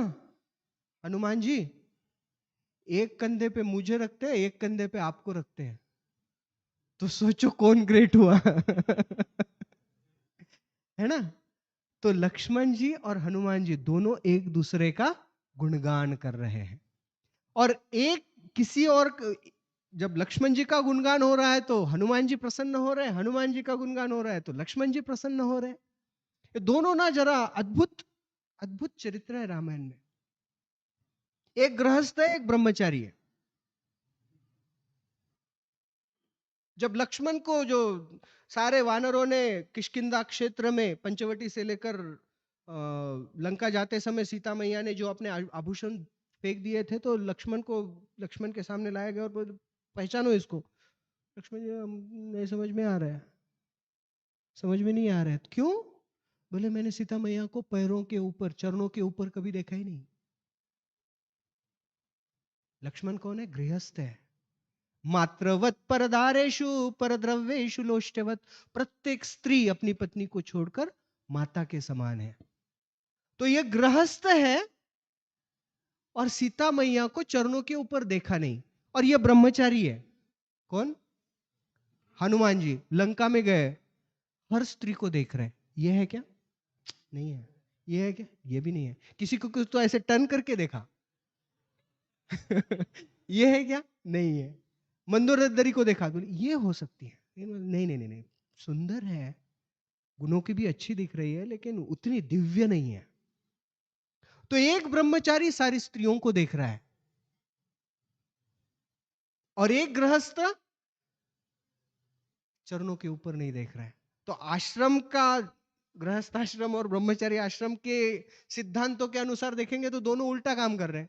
हनुमान जी, एक कंधे पे मुझे रखते हैं, एक कंधे पे आपको रखते हैं। तो सोचो कौन ग्रेट हुआ। है ना? तो लक्ष्मण जी और हनुमान जी दोनों एक दूसरे का गुणगान कर रहे हैं। और एक किसी और जब लक्ष्मण जी का गुणगान हो रहा है तो हनुमान जी प्रसन्न हो रहे हैं, हनुमान जी का गुणगान हो रहा है तो लक्ष्मण जी प्रसन्न हो रहे हैं। ये दोनों ना जरा अद्भुत अद्भुत चरित्र है रामायण में। एक गृहस्थ है, एक ब्रह्मचारी है। जब लक्ष्मण को जो सारे वानरों ने किष्किंधा क्षेत्र में पंचवटी से लेकर लंका जाते समय सीता मैया ने जो अपने आभूषण फेंक दिए थे, तो लक्ष्मण के सामने लाया गया और बोले, पहचानो इसको। लक्ष्मण जी, नहीं समझ में आ रहा है, समझ में नहीं आ रहा है। क्यों? बोले मैंने सीता मैया को पैरों के ऊपर, चरणों के ऊपर कभी देखा ही नहीं। लक्ष्मण कौन है? गृहस्थ है। मात्रवत परदारेषु परद्रव्येषु लोष्टवत। प्रत्येक स्त्री अपनी पत्नी को छोड़कर माता के समान है। तो यह गृहस्थ है और सीता मैया को चरणों के ऊपर देखा नहीं। और यह ब्रह्मचारी है। कौन? हनुमान जी लंका में गए, हर स्त्री को देख रहे हैं। यह है क्या? नहीं है। यह है क्या? यह भी नहीं है। किसी को कुछ तो ऐसे टर्न करके देखा। यह है क्या? नहीं है। मंदोदरी को देखा तो ये हो सकती है। नहीं नहीं नहीं नहीं, सुंदर है, गुणों की भी अच्छी दिख रही है, लेकिन उतनी दिव्य नहीं है। तो एक ब्रह्मचारी सारी स्त्रियों को देख रहा है और एक गृहस्थ चरणों के ऊपर नहीं देख रहा है। तो आश्रम का, गृहस्थ आश्रम और ब्रह्मचारी आश्रम के सिद्धांतों के अनुसार देखेंगे तो दोनों उल्टा काम कर रहे हैं।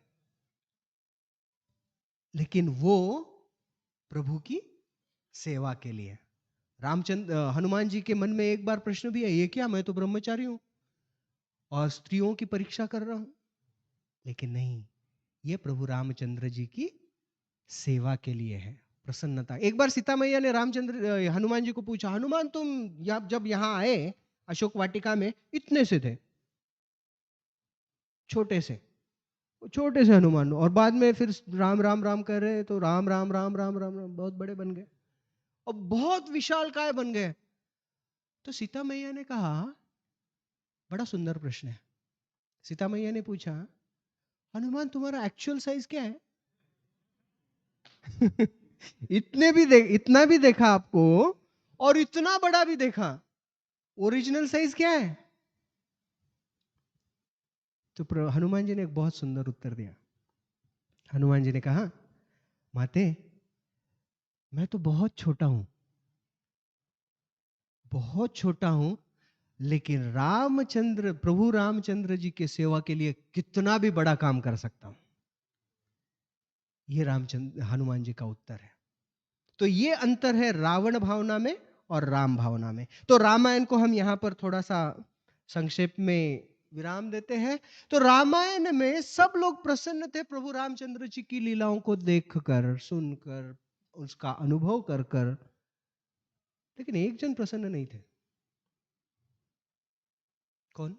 लेकिन वो प्रभु की सेवा के लिए। हनुमान जी के मन में एक बार प्रश्न भी है, ये क्या, मैं तो ब्रह्मचारी हूं और स्त्रियों की परीक्षा कर रहा हूं। लेकिन नहीं, ये प्रभु रामचंद्र जी की सेवा के लिए है, प्रसन्नता। एक बार सीता मैया ने हनुमान जी को पूछा, हनुमान तुम जब यहां आए अशोक वाटिका में, इतने से थे, छोटे से, छोटे से हनुमान, और बाद में फिर राम राम राम कर रहे, तो राम राम राम राम राम राम बहुत बड़े बन गए और बहुत विशाल काय बन गए। तो सीता मैया ने कहा, बड़ा सुंदर प्रश्न है। सीता मैया ने पूछा, हनुमान तुम्हारा एक्चुअल साइज क्या है? इतना भी देखा आपको और इतना बड़ा भी देखा, ओरिजिनल साइज क्या है? तो हनुमान जी ने एक बहुत सुंदर उत्तर दिया। हनुमान जी ने कहा, माते मैं तो बहुत छोटा हूं, बहुत छोटा हूं, लेकिन प्रभु रामचंद्र जी के सेवा के लिए कितना भी बड़ा काम कर सकता हूं। ये हनुमान जी का उत्तर है। तो ये अंतर है रावण भावना में और राम भावना में। तो रामायण को हम यहां पर थोड़ा सा संक्षेप में विराम देते हैं। तो रामायण में सब लोग प्रसन्न थे प्रभु रामचंद्र जी की लीलाओं को देखकर, सुनकर, उसका अनुभव कर कर, लेकिन एक जन प्रसन्न नहीं थे। कौन?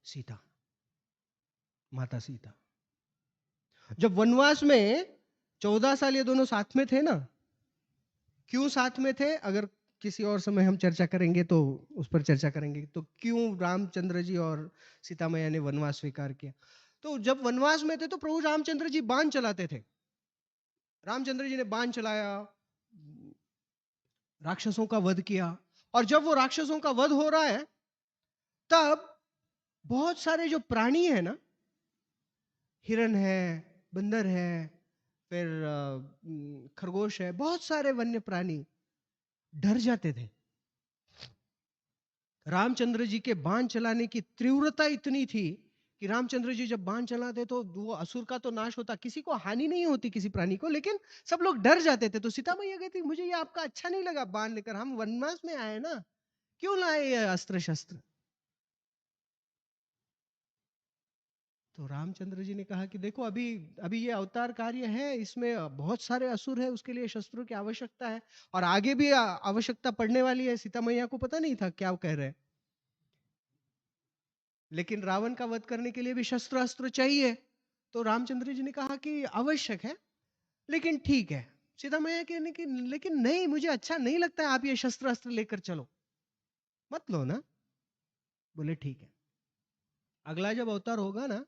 सीता, माता सीता। जब वनवास में 14 साल ये दोनों साथ में थे ना, क्यों साथ में थे, अगर किसी और समय हम चर्चा करेंगे तो उस पर चर्चा करेंगे, तो क्यों रामचंद्र जी और सीता मैया ने वनवास स्वीकार किया। तो जब वनवास में थे तो प्रभु रामचंद्र जी बाण चलाते थे। रामचंद्र जी ने बाण चलाया, राक्षसों का वध किया, और जब वो राक्षसों का वध हो रहा है तब बहुत सारे जो प्राणी है ना, हिरण है, बंदर है, फिर खरगोश है, बहुत सारे वन्य प्राणी डर जाते थे। रामचंद्र जी के बाण चलाने की तीव्रता इतनी थी कि रामचंद्र जी जब बाण चलाते तो वो असुर का तो नाश होता, किसी को हानि नहीं होती किसी प्राणी को, लेकिन सब लोग डर जाते थे। तो सीता मैया कहती, मुझे ये आपका अच्छा नहीं लगा बाण लेकर, हम वनवास में आए ना, क्यों लाए ये अस्त्र शस्त्र। तो रामचंद्र जी ने कहा कि देखो, अभी अभी ये अवतार कार्य है, इसमें बहुत सारे असुर है, उसके लिए शस्त्रों की आवश्यकता है, और आगे भी आवश्यकता पड़ने वाली है। सीता मैया को पता नहीं था क्या कह रहे हैं, लेकिन रावण का वध करने के लिए भी शस्त्र अस्त्र चाहिए। तो रामचंद्र जी ने कहा कि आवश्यक है, लेकिन ठीक है। सीता मैया कहने की, लेकिन नहीं, मुझे अच्छा नहीं लगता है, आप ये शस्त्र अस्त्र लेकर चलो, मत लो ना। बोले ठीक है, अगला जब अवतार होगा ना,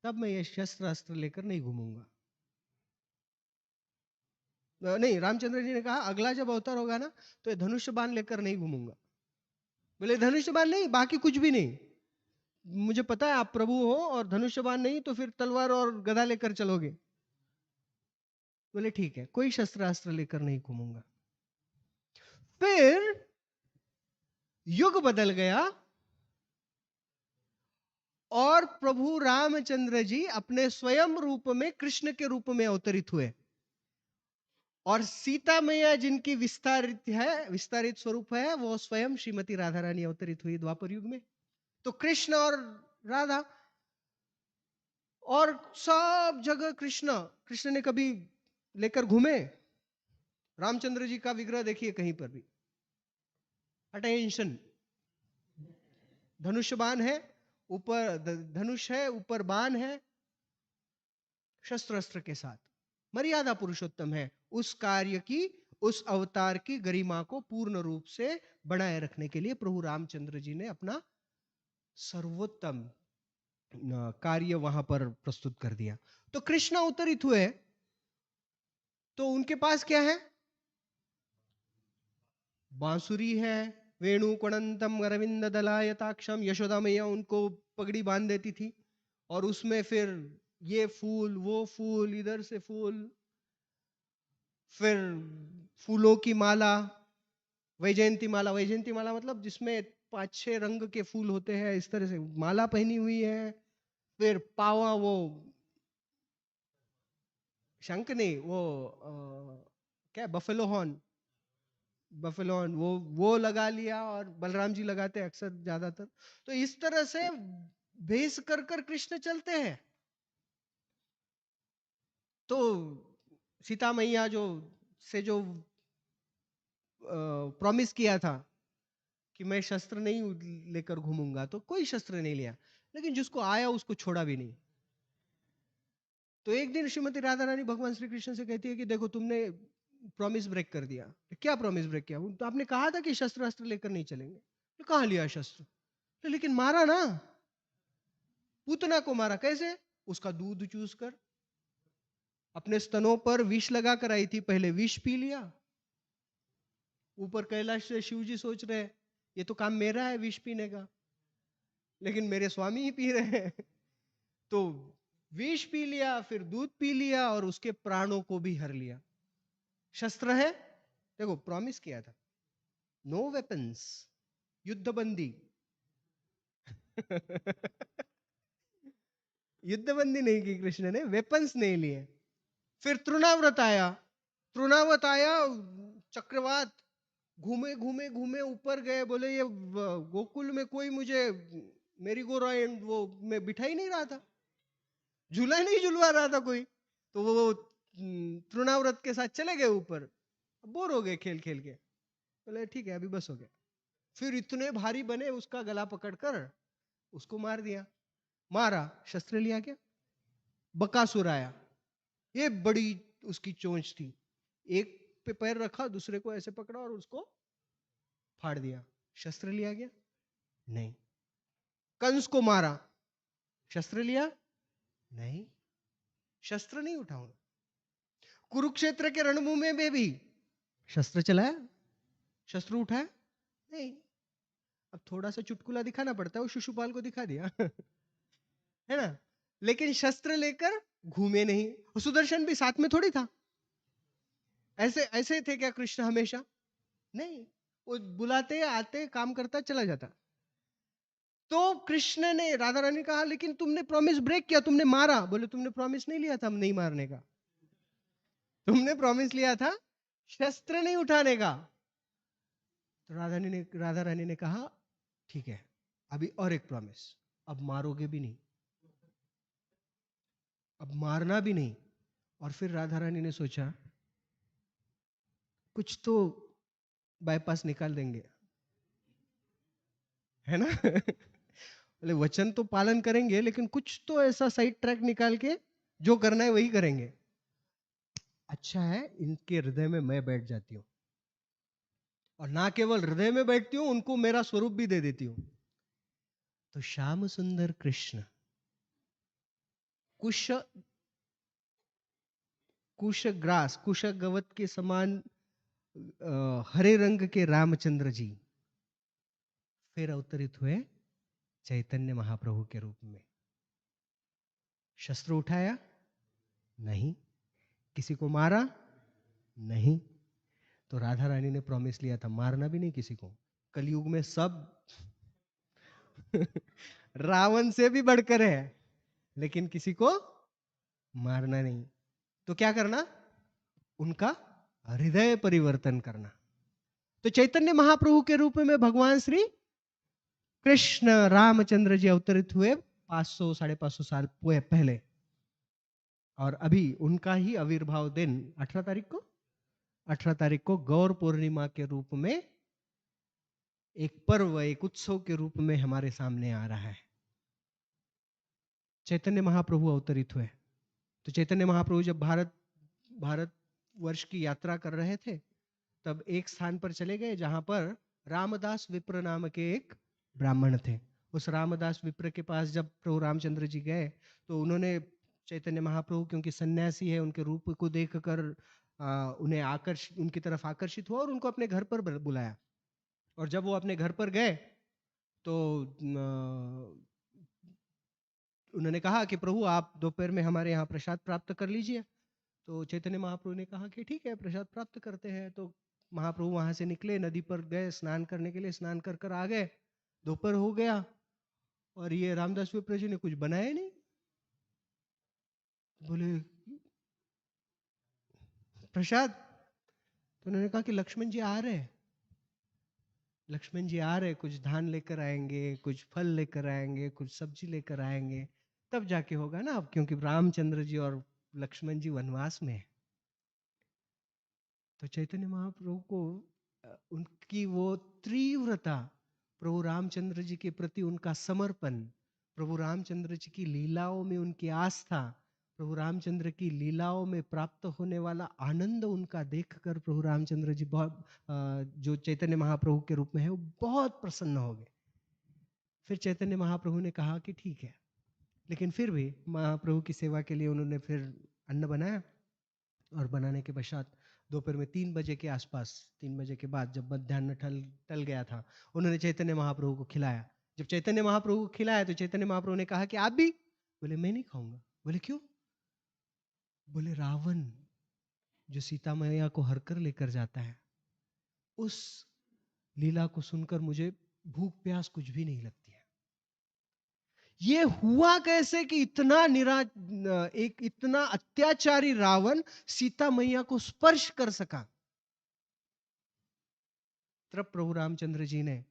तब मैं ये शस्त्र अस्त्र लेकर नहीं घूमूंगा। नहीं, रामचंद्र जी ने कहा अगला जब अवतार होगा ना, तो ये धनुष्य बाण लेकर नहीं घूमूंगा। बोले धनुष्य बाण नहीं, बाकी कुछ भी नहीं, मुझे पता है आप प्रभु हो, और धनुष्य बाण नहीं तो फिर तलवार और गदा लेकर चलोगे। बोले ठीक है, कोई शस्त्र अस्त्र लेकर नहीं घूमूंगा। फिर युग बदल गया, और प्रभु रामचंद्र जी अपने स्वयं रूप में कृष्ण के रूप में अवतरित हुए, और सीता मैया जिनकी विस्तारित स्वरूप है, वो स्वयं श्रीमती राधा रानी अवतरित हुई द्वापर युग में। तो कृष्ण और राधा, और सब जगह कृष्ण कृष्ण ने कभी लेकर घूमे? रामचंद्र जी का विग्रह देखिए कहीं पर भी, अटेंशन, धनुष्य बाण है, ऊपर धनुष है, ऊपर बाण है, शस्त्र अस्त्र के साथ, मर्यादा पुरुषोत्तम है। उस कार्य की, उस अवतार की गरिमा को पूर्ण रूप से बनाए रखने के लिए प्रभु रामचंद्र जी ने अपना सर्वोत्तम कार्य वहां पर प्रस्तुत कर दिया। तो कृष्ण अवतरित हुए, तो उनके पास क्या है? बांसुरी है, वेणु कणंतम अरविंद दलायताक्षम। यशोदा मैया उनको पगड़ी बांध देती थी, और उसमें फिर ये फूल, वो फूल, इधर से फूल, फिर फूलों की माला, वैजयंती माला। वैजयंती माला मतलब जिसमें 5-6 रंग के फूल होते हैं, इस तरह से माला पहनी हुई है। फिर पावा, वो शंख नहीं, वो क्या, बफेलो हॉर्न, बफेलोन, वो लगा लिया, और बलराम जी लगाते हैं अक्सर ज्यादातर। तो इस तरह से भेस कर कर कृष्ण चलते हैं। तो सीता मैया जो प्रॉमिस किया था कि मैं शस्त्र नहीं लेकर घूमूंगा, तो कोई शस्त्र नहीं लिया, लेकिन जिसको आया उसको छोड़ा भी नहीं। तो एक दिन श्रीमती राधा रानी भगवान श्री कृष्ण से कहती है कि देखो, तुमने प्रॉमिस ब्रेक कर दिया। क्या प्रॉमिस ब्रेक किया? तो आपने कहा था कि शस्त्र अस्त्र लेकर नहीं चलेंगे। तो कहाँ लिया शस्त्र? तो लेकिन मारा ना, पूतना को मारा। कैसे? उसका दूध चूस कर, अपने स्तनों पर विष लगा कर आई थी, पहले विष पी लिया। ऊपर कैलाश से शिव जी सोच रहे हैं ये तो काम मेरा है विष पीने का, लेकिन मेरे स्वामी ही पी रहे हैं। तो विष पी लिया, फिर दूध पी लिया, और उसके प्राणों को भी हर लिया। शस्त्र है, देखो प्रॉमिस किया था, नो वेपन्स, युद्ध बंदी। युद्ध बंदी नहीं की कृष्ण ने, वेपन्स नहीं लिए। फिर तृणाव्रत आया, तृणाव्रत आया, चक्रवात, घूमे घूमे घूमे ऊपर गए, बोले ये गोकुल में कोई मुझे मेरी गो राउंड वो मैं बिठा ही नहीं रहा था, झूला नहीं झुलवा रहा था कोई। तो वो तृणाव्रत के साथ चले गए ऊपर, बोर हो गए खेल खेल के, बोले ठीक है अभी बस हो गया। फिर इतने भारी बने, उसका गला पकड़कर उसको मार दिया। मारा, शस्त्र लिया क्या? बकासुर आया, ये बड़ी उसकी चोंच थी, एक पे पैर रखा, दूसरे को ऐसे पकड़ा और उसको फाड़ दिया। शस्त्र लिया गया? नहीं। कंस को मारा, शस्त्र लिया? नहीं, शस्त्र नहीं उठाऊंगा। कुरुक्षेत्र के रणभूमि में भी शस्त्र चलाया, शस्त्र उठाया? नहीं। अब थोड़ा सा चुटकुला दिखाना पड़ता है, वो शिशुपाल को दिखा दिया। है ना? लेकिन शस्त्र लेकर घूमे नहीं। सुदर्शन भी साथ में थोड़ी था। ऐसे ऐसे थे क्या कृष्ण हमेशा? नहीं, वो बुलाते आते काम करता चला जाता। तो कृष्ण ने, राधा रानी ने कहा लेकिन तुमने प्रॉमिस ब्रेक किया, तुमने मारा। बोले तुमने प्रॉमिस नहीं लिया था हम नहीं मारने का, तुमने प्रॉमिस लिया था शस्त्र नहीं उठाने का। तो राधा रानी ने कहा ठीक है, अभी और एक प्रॉमिस, अब मारोगे भी नहीं, अब मारना भी नहीं। और फिर राधा रानी ने सोचा कुछ तो बाईपास निकाल देंगे, है ना। बोले वचन तो पालन करेंगे लेकिन कुछ तो ऐसा साइड ट्रैक निकाल के जो करना है वही करेंगे। अच्छा है इनके हृदय में मैं बैठ जाती हूँ, और ना केवल हृदय में बैठती हूँ, उनको मेरा स्वरूप भी दे देती हूँ। तो श्याम सुंदर कृष्ण, कुश कुश ग्रास, कुश गवत के समान हरे रंग के रामचंद्र जी फिर अवतरित हुए चैतन्य महाप्रभु के रूप में। शस्त्र उठाया नहीं, किसी को मारा नहीं। तो राधा रानी ने प्रॉमिस लिया था मारना भी नहीं किसी को। कलयुग में सब रावण से भी बढ़कर है, लेकिन किसी को मारना नहीं। तो क्या करना? उनका हृदय परिवर्तन करना। तो चैतन्य महाप्रभु के रूप में भगवान श्री कृष्ण रामचंद्र जी अवतरित हुए 500 550 साल पहले। और अभी उनका ही आविर्भाव दिन 18 तारीख को गौर पूर्णिमा के रूप में एक पर्व, एक उत्सव के रूप में हमारे सामने आ रहा है। चैतन्य महाप्रभु अवतरित हुए। तो चैतन्य महाप्रभु जब भारत वर्ष की यात्रा कर रहे थे, तब एक स्थान पर चले गए जहां पर रामदास विप्र नाम के एक ब्राह्मण थे। उस रामदास विप्र के पास जब प्रभु रामचंद्र जी गए, तो उन्होंने चैतन्य महाप्रभु, क्योंकि सन्यासी है, उनके रूप को देखकर उन्हें उनकी तरफ आकर्षित हुआ और उनको अपने घर पर बुलाया। और जब वो अपने घर पर गए तो उन्होंने कहा कि प्रभु आप दोपहर में हमारे यहाँ प्रसाद प्राप्त कर लीजिए। तो चैतन्य महाप्रभु ने कहा कि ठीक है प्रसाद प्राप्त करते हैं। तो महाप्रभु वहां से निकले, नदी पर गए स्नान करने के लिए, स्नान कर कर आ गए। दोपहर हो गया और ये रामदास विप्र जी ने कुछ बनाया नहीं। बोले प्रसाद? तो उन्होंने कहा कि लक्ष्मण जी आ रहे हैं, लक्ष्मण जी आ रहे, कुछ धान लेकर आएंगे, कुछ फल लेकर आएंगे, कुछ सब्जी लेकर आएंगे, तब जाके होगा ना। अब क्योंकि रामचंद्र जी और लक्ष्मण जी वनवास में है। तो चैतन्य महाप्रभु को उनकी वो तीव्रता, प्रभु रामचंद्र जी के प्रति उनका समर्पण, प्रभु रामचंद्र जी की लीलाओं में उनकी आस्था, प्रभु रामचंद्र की लीलाओं में प्राप्त होने वाला आनंद उनका देखकर प्रभु रामचंद्र जी बहुत जो चैतन्य महाप्रभु के रूप में है वो बहुत प्रसन्न हो गए। फिर चैतन्य महाप्रभु ने कहा कि ठीक है, लेकिन फिर भी महाप्रभु की सेवा के लिए उन्होंने फिर अन्न बनाया। और बनाने के पश्चात दोपहर में 3 बजे के आसपास, 3 बजे के बाद जब मध्याह्न टल गया था, उन्होंने चैतन्य महाप्रभु को खिलाया। जब चैतन्य महाप्रभु को खिलाया तो चैतन्य महाप्रभु ने कहा कि आप भी? बोले मैं नहीं खाऊंगा। बोले क्यों? बोले रावण जो सीता मैया को हर कर लेकर जाता है, उस लीला को सुनकर मुझे भूख प्यास कुछ भी नहीं लगती है। ये हुआ कैसे कि एक इतना अत्याचारी रावण सीता मैया को स्पर्श कर सका? तब प्रभु रामचंद्र जी ने,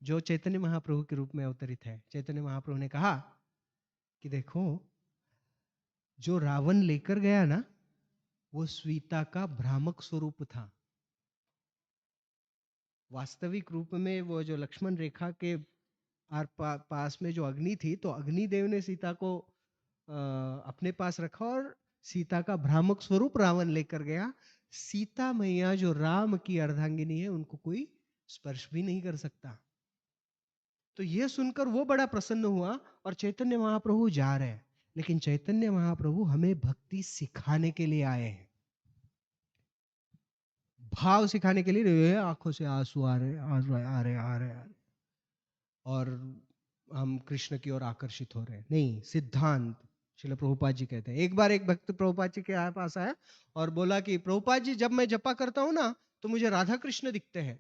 जो चैतन्य महाप्रभु के रूप में अवतरित है, चैतन्य महाप्रभु ने कहा कि देखो, जो रावण लेकर गया ना, वो सीता का भ्रामक स्वरूप था। वास्तविक रूप में वो जो लक्ष्मण रेखा के पास में जो अग्नि थी, तो अग्निदेव ने सीता को अपने पास रखा और सीता का भ्रामक स्वरूप रावण लेकर गया। सीता मैया जो राम की अर्धांगिनी है, उनको कोई स्पर्श भी नहीं कर सकता। तो यह सुनकर वो बड़ा प्रसन्न हुआ और चैतन्य महाप्रभु जा रहे हैं। लेकिन चैतन्य महाप्रभु हमें भक्ति सिखाने के लिए आए हैं, भाव सिखाने के लिए। आंखों से आंसू आ रहे, आ रहे, आ रहे, आ रहे, आ रहे। और हम कृष्ण की ओर आकर्षित हो रहे हैं। नहीं, सिद्धांत श्रील प्रभुपाद जी कहते हैं। एक बार एक भक्त प्रभुपाद जी के पास आया और बोला कि प्रभुपाद जी, जब मैं जपा करता हूं ना तो मुझे राधा कृष्ण दिखते हैं।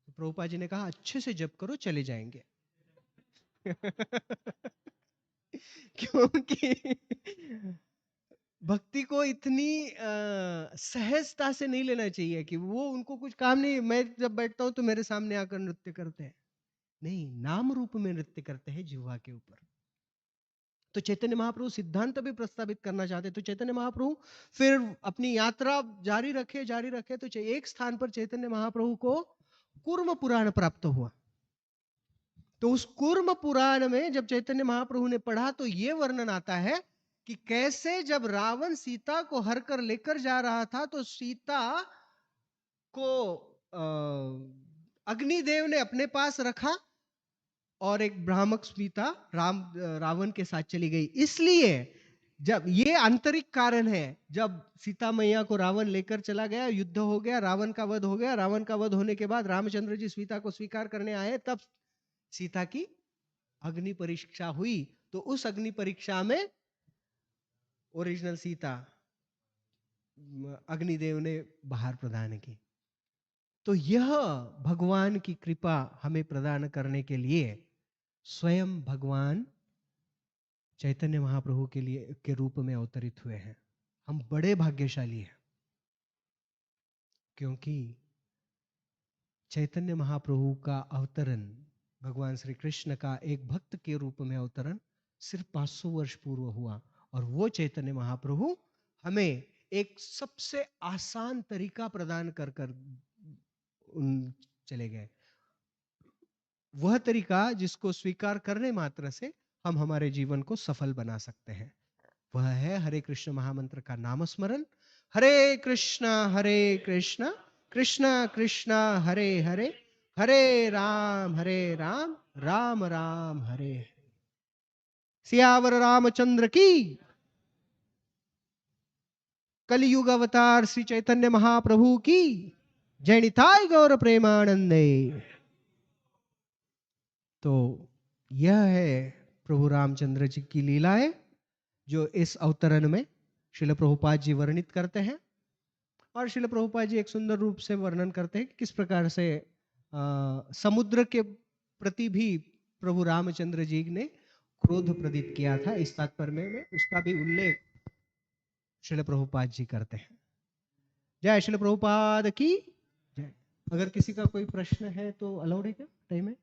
तो प्रभुपाद जी ने कहा, अच्छे से जप करो, चले जाएंगे। क्योंकि भक्ति को इतनी सहजता से नहीं लेना चाहिए कि वो उनको कुछ काम नहीं, मैं जब बैठता हूं तो मेरे सामने आकर नृत्य करते हैं। नहीं, नाम रूप में नृत्य करते हैं जिह्वा के ऊपर। तो चैतन्य महाप्रभु सिद्धांत भी प्रस्तावित करना चाहते, तो चैतन्य महाप्रभु फिर अपनी यात्रा जारी रखे तो एक स्थान पर चैतन्य महाप्रभु को कूर्म पुराण प्राप्त हुआ। तो उस कूर्म पुराण में जब चैतन्य महाप्रभु ने पढ़ा तो ये वर्णन आता है कि कैसे जब रावण सीता को हर कर लेकर जा रहा था तो सीता को अग्निदेव ने अपने पास रखा और एक ब्राह्मक सीता रावण के साथ चली गई। इसलिए जब ये आंतरिक कारण है, जब सीता मैया को रावण लेकर चला गया, युद्ध हो गया, रावण का वध हो गया, रावण का वध होने के बाद रामचंद्र जी सीता को स्वीकार करने आए, तब सीता की अग्नि परीक्षा हुई। तो उस अग्नि परीक्षा में ओरिजिनल सीता अग्निदेव ने बाहर प्रदान की। तो यह भगवान की कृपा हमें प्रदान करने के लिए स्वयं भगवान चैतन्य महाप्रभु के लिए के रूप में अवतरित हुए हैं। हम बड़े भाग्यशाली हैं, क्योंकि चैतन्य महाप्रभु का अवतरण, भगवान श्री कृष्ण का एक भक्त के रूप में अवतरण सिर्फ 500 वर्ष पूर्व हुआ, और वो चैतन्य महाप्रभु हमें एक सबसे आसान तरीका प्रदान कर कर चले गए। वह तरीका जिसको स्वीकार करने मात्र से हम हमारे जीवन को सफल बना सकते हैं, वह है हरे कृष्ण महामंत्र का नाम स्मरण। हरे कृष्ण कृष्ण कृष्ण हरे हरे, हरे राम राम राम हरे हरे। सियावर रामचंद्र की, कलयुग अवतार श्री चैतन्य महाप्रभु की जय। निताय गौर प्रेमानंदे। तो यह है प्रभु रामचंद्र जी की लीलाएं जो इस अवतरण में श्रील प्रभुपाद जी वर्णित करते हैं। और श्रील प्रभुपाद जी एक सुंदर रूप से वर्णन करते हैं कि किस प्रकार से समुद्र के प्रति भी प्रभु रामचंद्र जी ने क्रोध प्रदीप किया था। इस तात्पर्य में उसका भी उल्लेख श्रील प्रभुपाद जी करते हैं। जय श्रील प्रभुपाद की जय। अगर किसी का कोई प्रश्न है तो अलाउड है क्या टाइम है?